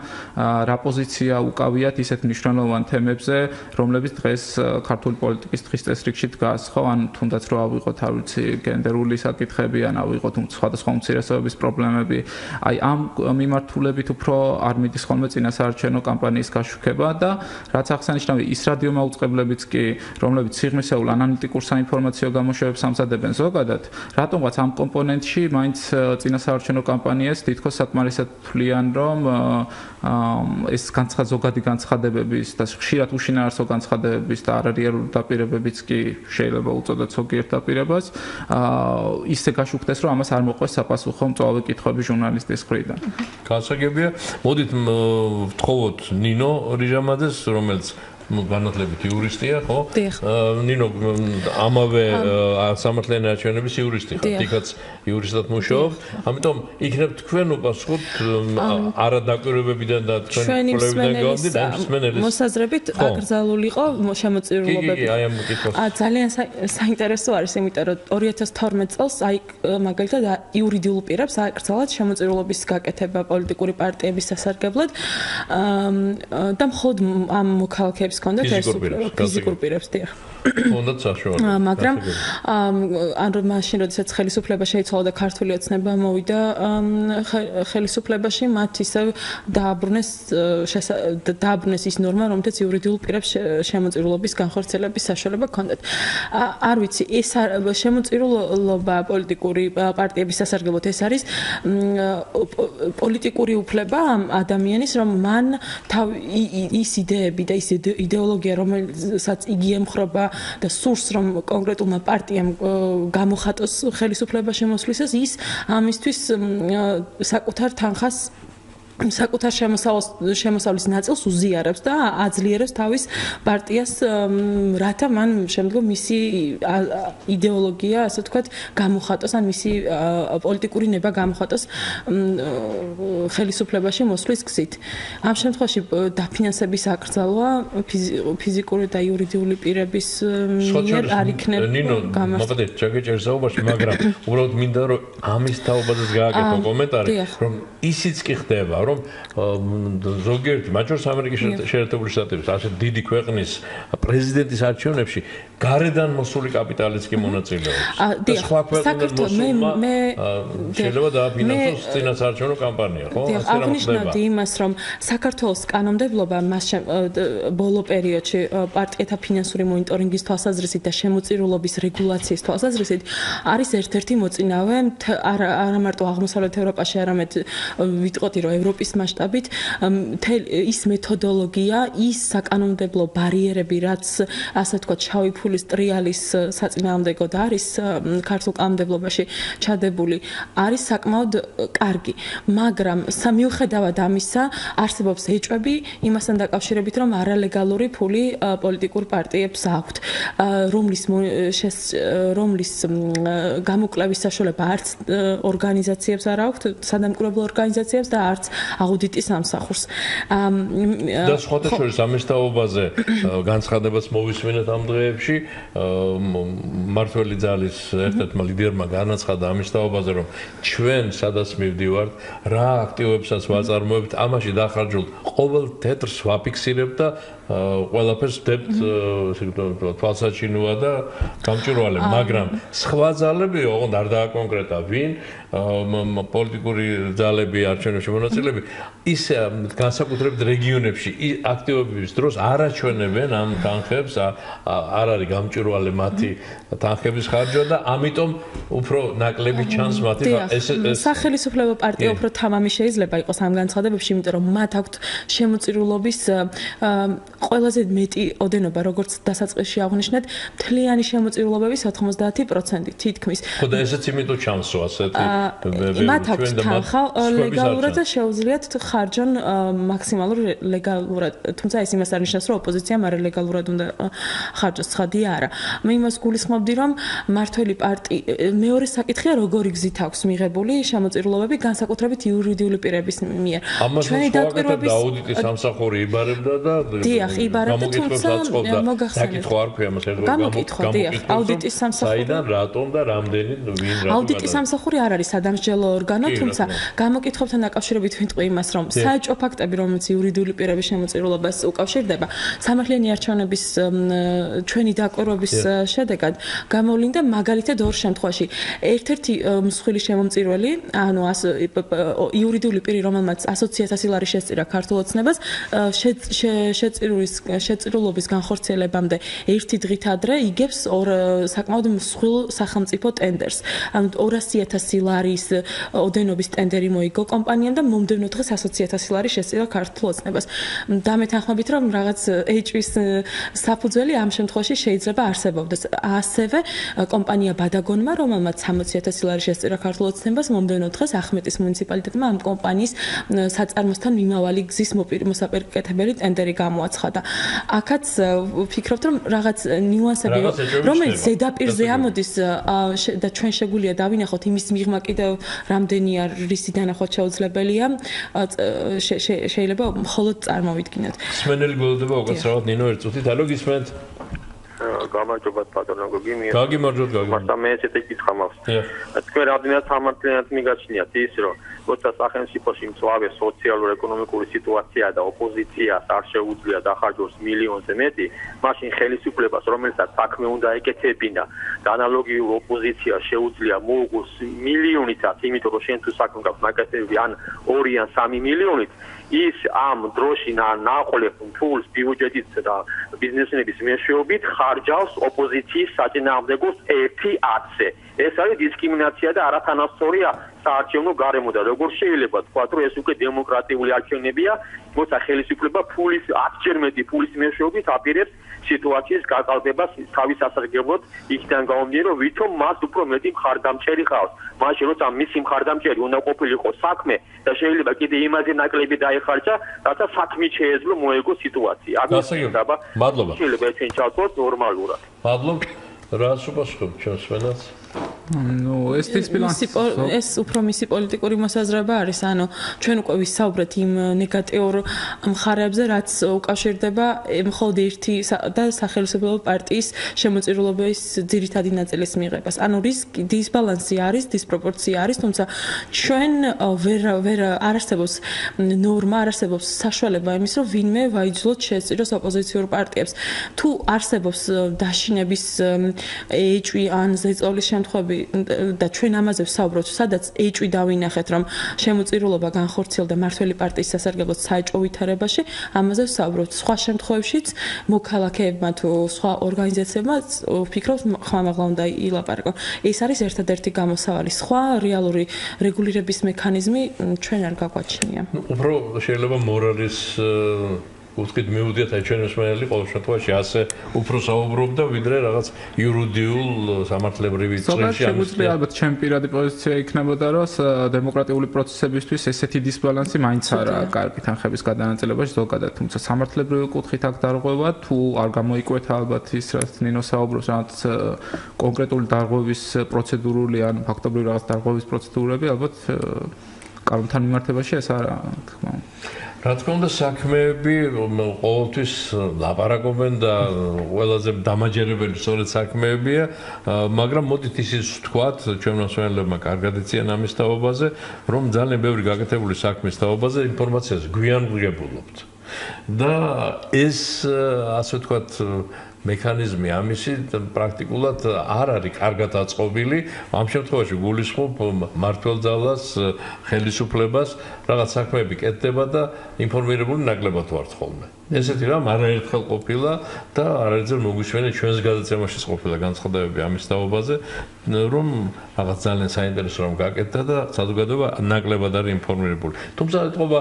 Speaker 3: რა პოზიცია უკავიათ ისეთ მნიშვნელოვან თემებზე, რომლებიც დღეს ქართული პოლიტიკის დღის წესრიგში დგას, ხო, ან თუნდაც რო ავიღოთ, არ ვიცი, გენდერული საკითხები, ან ავიღოთ სხვადასხვა უმცირესობების პრობლემები. აი ამ მიმართულებით უფრო არ მიდის ხოლმე წინასაარჩევნო კამპანიის გაშუქება და რაც აღსანიშნავია, ის რადიომაუწყებლებიც კი, რომლებიც სიღრმისეულ ანალიტიკურ საინფორმაციო გამოშვებებს ამზადებენ ზოგადად, რატომღაც ამ კომპონენტში მაინც წინასაარჩევნო კამპანიას თითქოს საკმარისად თვლიან, რომ ეს ზოგადი განცხადებების და ხშირად უშინაარსო განცხადებების და არარეალური დაპირებებიც კი შეიძლება უწოდოთ ზოგიერთ დაპირებას, ისე გაშუქდეს, რომ ამას არ მოყვეს საპასუხო მწვავე კითხვები ჟურნალისტის მხრიდან.
Speaker 1: გასაგებია. მოდით ვთხოვოთ ნინო რიჟამაძეს, რომელიც განათლებით იურისტია, ხო? ნინო, ამავე სამართლიანი არჩევნების იურისტი ხარ, იქაც იურისტად მუშაობ, ამიტომ იქნებ თქვენ უპასუხოთ არადაკვირვებებიდან და თქვენ კვლევიდან გამომდინარე, მსმენელის
Speaker 2: მოსაზრებით აკრძალული იყო შემოწირულობები. ძალიან საინტერესო არის, იმიტომ რომ 2012 წელს აი მაგალითად იურიდიულ პირებს აკრძალათ შემოწირულობის გაკეთება პოლიტიკური პარტიების სასარგებლოდ და მხოლოდ ამ მოქალაქეებს კონდათ ეს ფიზიკურ პირებს დიახ.
Speaker 1: კონდათ საშუალება.
Speaker 2: მაგრამ ანუ მაშინ როდესაც ხელისუფლება შეიცვალა და ქართული ოცნება მოვიდა ხელისუფლებაში, მათ ისევ დააბრუნეს ის ნორმა, რომელთაც იურიდიულ პირებს შემოწირულობის განხორციელების საშუალება ჰქონდათ. არ ვიცი, ეს შემოწირულობა პოლიტიკური პარტიების სასარგებლოდ ეს არის პოლიტიკური უფლება ამ ადამიანის, რომ მან ის იდეები და ის იდეოლოგია, რომელსაც იგი ემხრობა და სურს, რომ კონკრეტულმა პარტიამ გამოხატოს ხელისუფლება შემოსვლისას, ის ამისთვის საკუთარ თანხას საკუთარ შემოსავლის ნაწილს უზიარებს და აძლიერებს თავის პარტიას, რათა მან შემდგომ მისი იდეოლოგია, ასე ვთქვათ, გამოხატოს, ან მისი პოლიტიკური ნება გამოხატოს ხელისუფლებაში მოსვლის გზით. ამ შემთხვევაში დაფინანსების აკრძალვა ფიზიკური და იურიდიული პირების მიერ არ იქნება.
Speaker 1: ნინო, მოგდეთ, ჩაგეჭერ საუბარში, მაგრამ უბრალოდ მინდა რომ ამის თაობაზეც გააკეთო კომენტარი, რომ ისიც კი ხდება, რომ ზოგიერთი მათ შორის ამერიკის შეერთებული შტატების ასე დიდი ქვეყნის პრეზიდენტის არჩევნებში გარედან მოსული კაპიტალიც კი მონაწილეობს. და სხვა ქვეყნიდან შეიძლება დააფინანსოს წინასაარჩევნო კამპანია, ხო?
Speaker 2: აღნიშნავდი იმას, რომ საქართველოს კანონმდებლობა ბოლო პერიოდში პარტიათა ფინანსური მონიტორინგის თვალსაზრისით და შემოწირულობის რეგულაციის თვალსაზრისით არის ერთ-ერთი მოწინავე არა მარტო აღმოსავლეთ ევროპაში, არამედ ვიტყოდი, რომ ევროპის მასშტაბით ის მეთოდოლოგია, ის საკანონმდებლო ბარიერები, რაც ასე ვთქვათ, შავი ფულის ტრიალის საწინააღმდეგოდ არის ქართულ კანონმდებლობაში ჩადებული, არის საკმაოდ კარგი. მაგრამ მიუხედავად ამისა, არსებობს ეჭვები იმასთან დაკავშირებით, რომ არალეგალური ფული პოლიტიკურ პარტიებს აქვთ, რომლის გამოკვლევის საშუალება არც ორგანიზაციებს არ აქვთ, სადამკვირვებლო ორგანიზაციებს და არც აუდიტის ამსახურს.
Speaker 1: და სხვათა შორის ამის თაობაზე განცხადებას მოვისმინეთ ამ დღეებში. მართველი ძალის ერთ-ერთმა ლიდერმა განაცხადა ამის თაობაზე, რომ ჩვენ სადაც მივდივართ, რა აქტივებსაც ვაწარმოებთ, ამაში დახარჯულ ყოველ თეთრს ვაფიქსირებთ და ყველაფერს ვდებთ თვალსაჩინოა და გამჭვირვალე, მაგრამ სხვა ძალები, ოღონდ არ დააკონკრეტა ვინ, პოლიტიკური ძალები, არჩევნებში მონაწილეები, ის განსაკუთრებით რეგიონებში აქტივობის დროს არ აჩვენებენ ამ თანხებს, არ არის გამჭვირვალე მათი თანხების ხარჯვა და ამიტომ უფრო ნაკლები ჩანს მათი
Speaker 2: სახელმწიფო პარტია უფრო თამამი შეიძლება იყოს ამ განცხადებებში, იმიტომ რომ მათ აქვთ შემოწირულობის ყველაზე მეტი ოდენობა, როგორც დასაწყისში აღვნიშნეთ, მთლიანი შემოწირულობების 90% თითქმის.
Speaker 1: ხო და ესეც იმიტომ ჩანსო ასეთი
Speaker 2: მათ აქვს თანხა ლეგალურად და შეუძლიათ ხარჯონ მაქსიმალურ ლეგალურად, თუმცა ეს იმას არ ნიშნავს, რომ ოპოზიციამ არ ლეგალურად უნდა ხარჯოს, ცხადია არა. მე იმას გულისხმობდი, რომ მართველი პარტია მეორე საკითხია, როგორი გზით აქვს მიღებული შემოწირულობები განსაკუთრებით იურიდიული პირების მიერ.
Speaker 1: ჩვენი დაკვირვების აუდიტის სამსახური იბარებდა და
Speaker 2: იბარებდა, თუმცა
Speaker 1: საკითხო არ ქვია მას ერთგვარ
Speaker 2: გამოკითხვა, აუდიტის სამსახური.
Speaker 1: საიდან, რატომ და რამდენი ვინ რატომ
Speaker 2: აუდიტის სამსახური არ არის სადამსჯელო ორგანო, თუმცა გამოკითხვებთან დაკავშირებით ვიტყვი იმას, რომ საეჭვო ფაქტები, რომელიც იურიდიული პირების შემოწირულობას უკავშირდება, სამართლიანი არჩევნების ჩვენი დაკვირვების შედეგად გამოვლინდა მაგალითად ორ შემთხვევაში. ერთ-ერთი მსხვილი შემომწირველი, ანუ იურიდიული პირი, რომელმაც 100,000 ლარი შესწირა ქართულ ოცნებას, შეწირულობის განხორციელებამდე ერთი დღით ადრე იგებს საკმაოდ მსხვილ სახელმწიფო ტენდერს. ანუ 200,000 ლარის ოდენობის ტენდერი მოიგო კომპანიამ და მომდევნო დღეს 100,000 ლარი შესწირა ქართულ ოცნებას. დამეთანხმებით, რომ რაღაც ეჭვის საფუძველი ამ შემთხვევაში შეიძლება არსებობდეს. ასევე კომპანია ბადაგონმა, რომელმაც 60,000 ლარი შესწირა ქართულ ოცნებას, მომდევნო დღეს ახმეტის მუნიციპალიტეტმა ამ კომპანიის საწარმოსთან მიმავალი გზის მოსაპირკეთებელი ტენდერი გამოაცხადა. აქაც ვფიქრობთ, რომ რაღაც ნიუანსები, რომელიც ზედაპირზე ამოდის და ჩვენ შეგვიძლია დავინახოთ იმის მიღმა კიდევ რამდენია რისი დანახვა შეუძლებელია, შეიძლება მხოლოდ წარმოვიდგინოთ.
Speaker 1: სმენელი გველოდება უკაცრავად ნინო ერთ წუთით. ალო გისმენთ?
Speaker 5: გამარჯობათ ბატონო გოგი.
Speaker 1: გაგიმარჯობთ გოგი.
Speaker 5: მაგრამ მე ესეთი კითხვა მაქვს. თქვენ რამდენად სამართლიანად მიგაჩნიათ ის, რომ როცა სახელმწიფოში მწვავე სოციალურ-ეკონომიკური სიტუაცია და ოპოზიციას არ შეუძლია დახარჯოს მილიონზე მეტი, მაშინ ხელისუფლებას, რომელსაც საქმე უნდა ეკეთებინა და ანალოგიურ ოპოზიციას შეუძლია მოუგოს მილიონიცად, იმიტომ რომ შენ თუ საქმე გაქვს მაკეთებები ან 2 ან 3 მილიონით, ის ამ დროში ნაყოლებ ფულს ბიუჯეტით და ბიზნესმენების მეშვეობით ხარჯავს ოპოზიციის საწინააღმდეგოს 1/10-ზე. ეს არის დისკრიმინაცია და არათანასწორია საარჩევნო გარემო და როგორ შეიძლება თქვა, რომ ეს უკვე დემოკრატიული არჩევნებია, როცა ხელისუფლება ფულის 10-ჯერ მეტი ფულის მეშვეობით აპირებს სიტუაციის გაყალბებას თავის სასარგებლოდ, იქიდან გამომდინარე, რომ ვითომ მას უფრო მეტი მხარდამჭერი ყავს. მაშინ როცა მისი მხარდამჭერი უნდა ყოფილიყო საქმე და შეიძლება კიდე იმაზე ნაკლები დაეხარჯა, რათა საქმე შეეძლო მოეგო სიტუაცია.
Speaker 1: მადლობა.
Speaker 5: შეიძლება ეს ჩავთვალოთ ნორმალურად.
Speaker 1: მადლობა. რას უპასუხობთ ჩვენს ვენას?
Speaker 2: ეს უფრო მისი პოლიტიკური მოსაზრება არის, ანუ ჩვენ უკვე ვისაუბრეთ იმ ნეგატიურ მხარეებზე, რაც უკავშირდება მხოლოდ ერთი და სახელმწიფო პარტიის შემოწირულობის ძირითადი ნაწილის მიღებას. ანუ დისბალანსი არის, დისპროპორცია არის, თუმცა ჩვენ ვერ არარსებობს ნორმა, არარსებობს საშუალება იმის, რომ ვინმე ვაიძულოთ შეეწიროს ოპოზიციურ პარტიებს. თუ არსებობს დაშინების ეჭვი ან ზეწოლის შემთხვევები და ჩვენ ამაზე ვსაუბრობთ, სადაც ეჭვი დავინახეთ, რომ შემოწირულობა განხორციელდა მართველი პარტიის სასარგებლოდ საეჭვო ვითარებაში, ამაზე ვსაუბრობთ. სხვა შემთხვევებშიც მოქალაქეებმა თუ სხვა ორგანიზაციებმა ვფიქრობთ, ხმამაღლა უნდა ილაპარაკონ. ეს არის ერთადერთი გამოსავალი. სხვა რეალური რეგულირების მექანიზმი ჩვენ არ გაგვაჩნია.
Speaker 1: უფრო შეიძლება მორალის უთქით მიუდიათ ჩვენ მსმენელი ყოველ შემთხვევაში ასე უფრო საუბრობდა ვიდრე რაღაც იურიდიულ სამართლებრივი წრეში
Speaker 3: ამის ალბათ ჩემი პირადი პოზიცია იქნებოდა რომ დემოკრატიული პროცესებისთვის ესეთი დისბალანსი მაინც არაა კარგი თანხების გადანაწილებაში ზოგადად, თუმცა სამართლებრივი კუთხით აქ დარღვევა თუ არ გამოიკვეთა ალბათ ის რაც ნინო საუბრობს, რაღაც კონკრეტული დარღვევის პროცედურული ან ფაქტობრივი რაღაც დარღვევის პროცედურები ალბათ კანონთან მიმართებაში ეს არა თქმა უნდა.
Speaker 1: რა თქმა უნდა საქმეები ყოველთვის ლაპარაკობენ და ყველაზე დამაჯერებელი სწორედ საქმეებია, მაგრამ მოდით ისიც ვთქვათ, ჩვენ მსმენელებმა კარგად იციან ამის თაობაზე, რომ ძალიან ბევრი გაკეთებული საქმის თაობაზე ინფორმაციას გვიან ვღებულობთ. და ეს ასე ვთქვათ მექანიზმი ამისი პრაქტიკულად არ არის კარგად აწყობილი. ამ შემთხვევაში გულისხმობ მმართველ ძალას, ხელისუფლებას, რაღაც საქმეები კეთდება და ინფორმირებული ნაკლებად ვართ ხოლმე. ესეთი რამ არაერთხელ ყოფილა და არაერთხელ მოგვისმენია ჩვენს გადაცემაშიც ყოფილა განცხადებები ამის თაობაზე, რომ რაღაც ძალიან საინტერესო რამ გაკეთდა და საზოგადოება ნაკლებად არის ინფორმირებული. თუმცა ეთყობა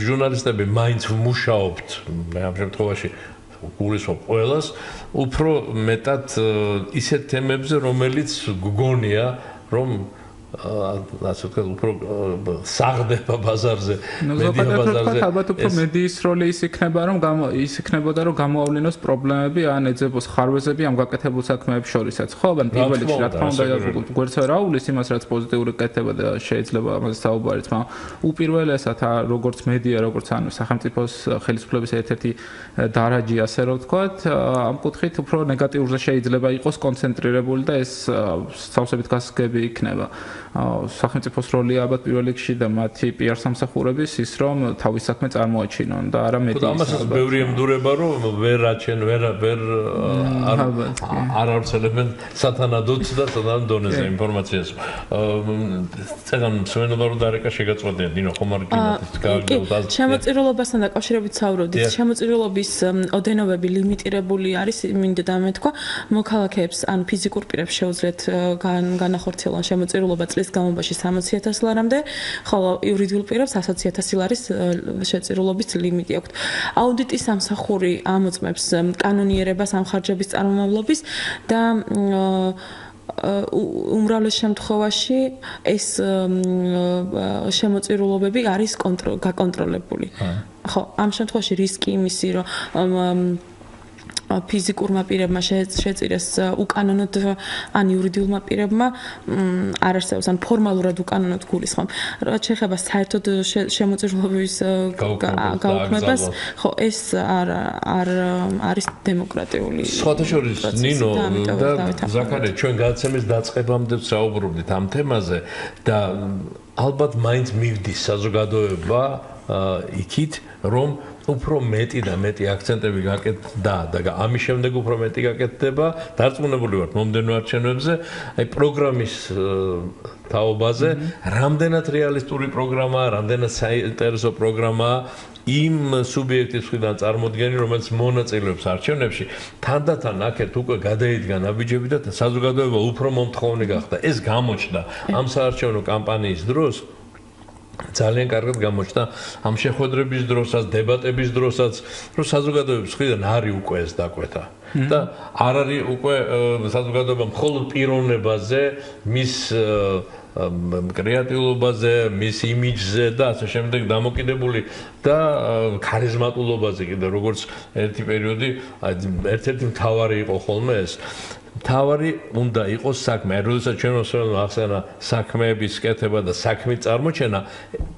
Speaker 1: ჟურნალისტები მაინც მუშაობთ ამ შემთხვევაში გულისხმობ ყველას, უფრო მეტად ისეთ თემებზე, რომელიც გგონია, რომ ასე ვთქვათ, უფრო საღდება ბაზარზე, მედია ბაზარზე.
Speaker 3: ალბათ უფრო მედიის როლი ის იქნებოდა, რომ გამოავლინოს პრობლემები, ან ეძებოს ხარვეზები ამ გაკეთებულ საქმეებს შორისაც. ხო, ან პირველ რიგში რა თქმა უნდა, გვერდს არ აუვლის იმას, რაც პოზიტიური კეთდება და შეიძლება ამაზე საუბარიც, მაგრამ უპირველესად როგორც მედია, როგორც ანუ სახელმწიფოს ხელისუფლების ერთ-ერთი დარაჯი, ასე რომ ვთქვათ, ამ კუთხით უფრო ნეგატიურზე შეიძლება იყოს კონცენტრირებული და ეს სავსებით გასაგები იქნება. სახელმწიფოს როლი ალბათ პირველ რიგში და მათი PR სამსახურების ის რომ თავის საქმე წარმოაჩინონ და არა მედიის.
Speaker 1: ამასაც ბევრი ემდურება რომ ვერ არავსელებენ სათანადოდ და სათანადო დონეზე ინფორმაციას. წეგან მსმენელობა რომ დარეკა შეგაწყვეტიათ ნინო ხომ არ გინდათ
Speaker 2: შემოწირულობასთან დაკავშირებით საუბრობდით. შემოწირულობის ოდენობები ლიმიტირებული არის, მინდა დამეთქვა, მოქალაქეებს ან ფიზიკურ პირებს შეუძლიათ განახორციელონ შემოწირულობა წლის განმავლობაში 60,000 ლარამდე, ხოლო იურიდიულ პირებს 100,000 ლარის შეწირულობის ლიმიტი აქვთ. აუდიტის სამსახური ამოწმებს კანონიერებას ამ ხარჯების წარმომავლობის და უმრავლეს შემთხვევაში ეს შემოწირულობები არის გაკონტროლებული. ხო, ამ შემთხვევაში რისკი იმისი, რომ ფიზიკურმა პირებმა შეწირეს უკანონოდ ან იურიდიულმა პირებმა არ არსებობს ან ფორმალურად უკანონოდ გულისხმობ. რაც შეეხება საერთოდ შემოწირულობის გაუქმებას, ხო, ეს არ არის დემოკრატიული.
Speaker 1: სხვათა შორის ნინო და ზაქარია ჩვენ გადაცემის დაწყებამდე საუბრობდით ამ თემაზე და ალბათ მაინც მივდის საზოგადოება იქით, რომ უფრო მეტი და მეტი აქცენტები გაკეთდა და ამის შემდეგ უფრო მეტი გაკეთდება. დარწმუნებული ვარ მომდევნო არჩევნებზე, აი პროგრამის თაობაზე, რამდენად რეალისტური პროგრამაა, რამდენად საინტერესო პროგრამაა იმ სუბიექტის მხრიდან წარმოდგენი, რომელიც მონაწილეობს არჩევნებში, თანდათან აქეთ უკვე გადაიდგა ნაბიჯები და საზოგადოება უფრო მომთხოვნი გახდა. ეს გამოჩნდა ამ საარჩევნო კამპანიის დროს. ძალიან კარგად გამოჩნდა ამ შეხვედრების დროსაც, დებატების დროსაც, რომ საზოგადოების მხრიდან არის უკვე ეს დაკვეთა. და არ არის უკვე საზოგადოება მხოლოდ პიროვნებაზე, მის კრეატიულობაზე, მის იმიჯზე და ასე შემდეგ დამოკიდებული და ქარიზმატულობაზე კიდე როგორც ერთი პერიოდი, ერთ-ერთი მთავარი იყო ხოლმე ეს. მთავარი უნდა იყოს საქმე. როდესაც ჩვენ ახსენა საქმეების კეთება და საქმის წარმოჩენა,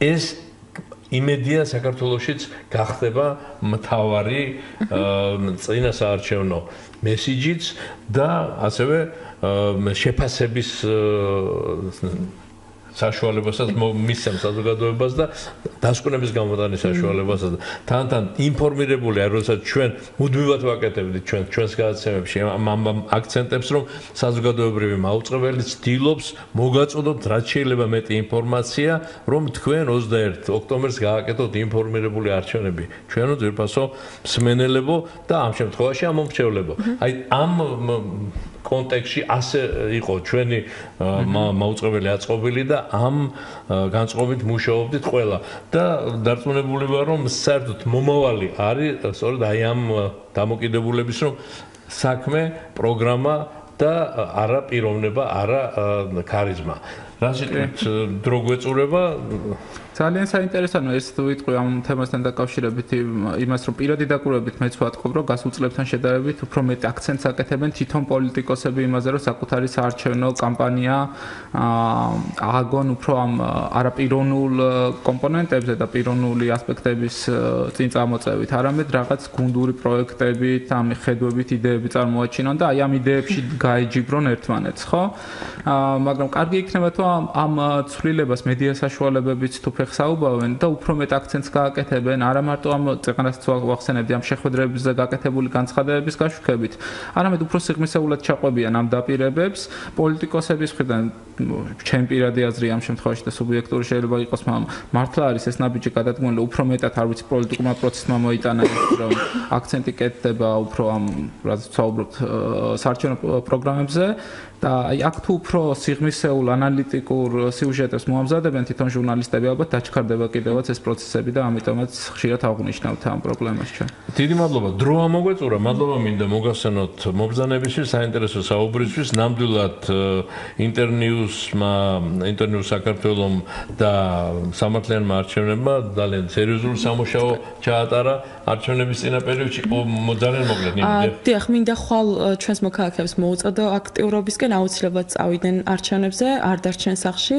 Speaker 1: ეს იმედია საქართველოშიც გახდება მთავარი წინასაარჩევნო მესიჯიც და ასევე შეფასების საშუალებასაც მისცემ საზოგადოებას და დასკვნების გამოტანის საშუალებასაც. თან ინფორმირებული არ როდესაც ჩვენ მუდმივად ვაკეთებდით ჩვენს გადაცემებში ამ აქცენტებს, რომ საზოგადოებრივი მაუწყებელი ცდილობს მოგაწოდოთ რაც შეიძლება მეტი ინფორმაცია, რომ თქვენ 21 ოქტომბერს გააკეთოთ ინფორმირებული არჩევნები. ჩვენო ძვირფასო მსმენელებო და ამ შემთხვევაში ამ მომრჩევლებო. აი ამ კონტექსტში ასე იყო ჩვენი მაუწყებელი აწყობილი და ამ განწყობით მუშაობდით ყველა და დარწმუნებული ვარ რომ საერთოდ მომავალი არის სწორედ აი ამ დამოკიდებულების რომ საქმე, პროგრამა და არა პიროვნება, არა ქარიზმა. რაშიც დრო გვეწურება
Speaker 3: ძალიან საინტერესოა ეს ვიტყვი ამ თემასთან დაკავშირებით იმას რომ პირადი დაკვირვებით მეც ვატყობ რომ გასულ წლებთან შედარებით უფრო მეტი აქცენტს აკეთებენ თვითონ პოლიტიკოსები იმაზე რომ საკუთარი საარჩევნო კამპანია ააგონ უფრო ამ არაპიროვნულ კომპონენტებზე და პიროვნული ასპექტების წინ წამოწევით, არამედ რაღაც გუნდური პროექტებით, ამ ხედვებით იდეები წარმოაჩინონ და აი ამ იდეებში გაეჯიბრონ ერთმანეთს, ხო? მაგრამ კარგი იქნება თუ ამ ცვლილებას მედია საშუალებებიც თუ ფეხსაუბავენ და უფრო მეტ აქცენტს გააკეთებენ არა მარტო ამ წეყნასაც ვახსენებდი ამ შეხვედრებზე გაკეთებული განცხადებების გაშუქებით, არამედ უფრო სიღრმისეულად ჩაყვებიან ამ დაპირებებს პოლიტიკოსების მხრიდან. ჩემი პირადი აზრი ამ შემთხვევაში და სუბიექტური შეიძლება იყოს, მაგრამ მართლა არის ეს ნაბიჯი გადადგმული უფრო მეტად არ ვიცი პოლიტიკურმა პროცესმა მოიტანა ის რომ აქცენტი კეთდება უფრო ამ რაც ვსაუბრობთ საარჩევნო პროგრამებზე და აი აქ თუ უფრო სიღრმისეულ ანალიტიკურ სიუჟეტებს მოამზადებენ თვითონ ჟურნალისტები ალბათ დაჩქარდება კიდევაც ეს პროცესები და ამიტომაც ხშირად აღვნიშნავთ ამ პრობლემას ჩვენ.
Speaker 1: დიდი მადლობა. დრო ამოგვეწურა. მადლობა მინდა მოგახსენოთ მობრძანებისთვის, საინტერესო საუბრისთვის. ნამდვილად ინტერნიუს საქართველომ და სამართლიანმა არჩევნებმა ძალიან სერიოზული სამუშაო ჩაატარა არჩევნების წინა პერიოდში. ძალიან მოკლედ ნინო.
Speaker 2: დიახ, მინდა ხვალ ჩვენს მოქალაქეებს მოუწოდო აქტიურობისკენ აუცილებლად წავიდნენ არჩევნებზე, არ დარჩენ სახლში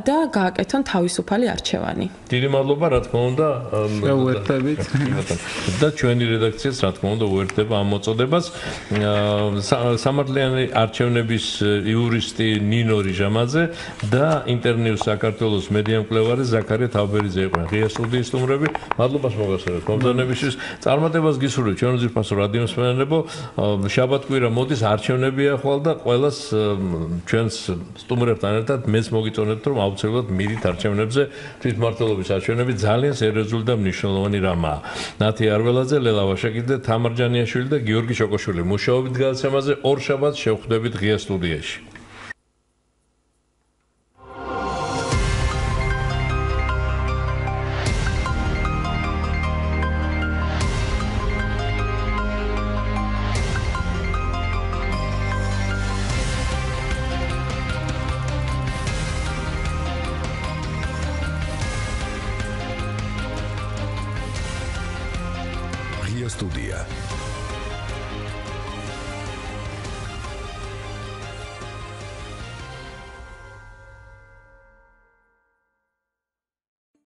Speaker 2: და გააკეთონ თავისუფალი არჩევანი.
Speaker 1: დიდი მადლობა, რა თქმა უნდა,
Speaker 3: შეუერთდებით.
Speaker 1: და ჩვენი რედაქციაც რა თქმა უნდა უერთდება ამ მოწოდებას. სამართლიანი არჩევნების იურისტი ნინო რიჟამაძე და ინტერნიუს საქართველოს მედიამკვლევარი ზაქარია თავბერიძე იყვნენ ღია სტუდიის სტუმრები. მადლობას მოგახსენებთ მომზადებისთვის. წარმატებას გისურვებთ ჩვენ ძირფასო რადიომსმენელებო. შაბათ-კვირა მოდის არჩევნებია ხვალ და ყველას ჩვენს სტუმრებთან ერთად მეც მოგიწონებთ რომ აუცილებლად მიდით არჩევნებზე. თვითმმართველობის არჩევნები ძალიან სერიოზული და მნიშვნელოვანი რამაა. ნათი არველაძე, ლელა ვაშაკიძე, თამარჯანიაშვილი და გიორგი ჩოკოშვილი მუშაობით გადაცემაზე ორ შაბათს შევხვდებით ღია სტუდიაში.
Speaker 6: სტუდია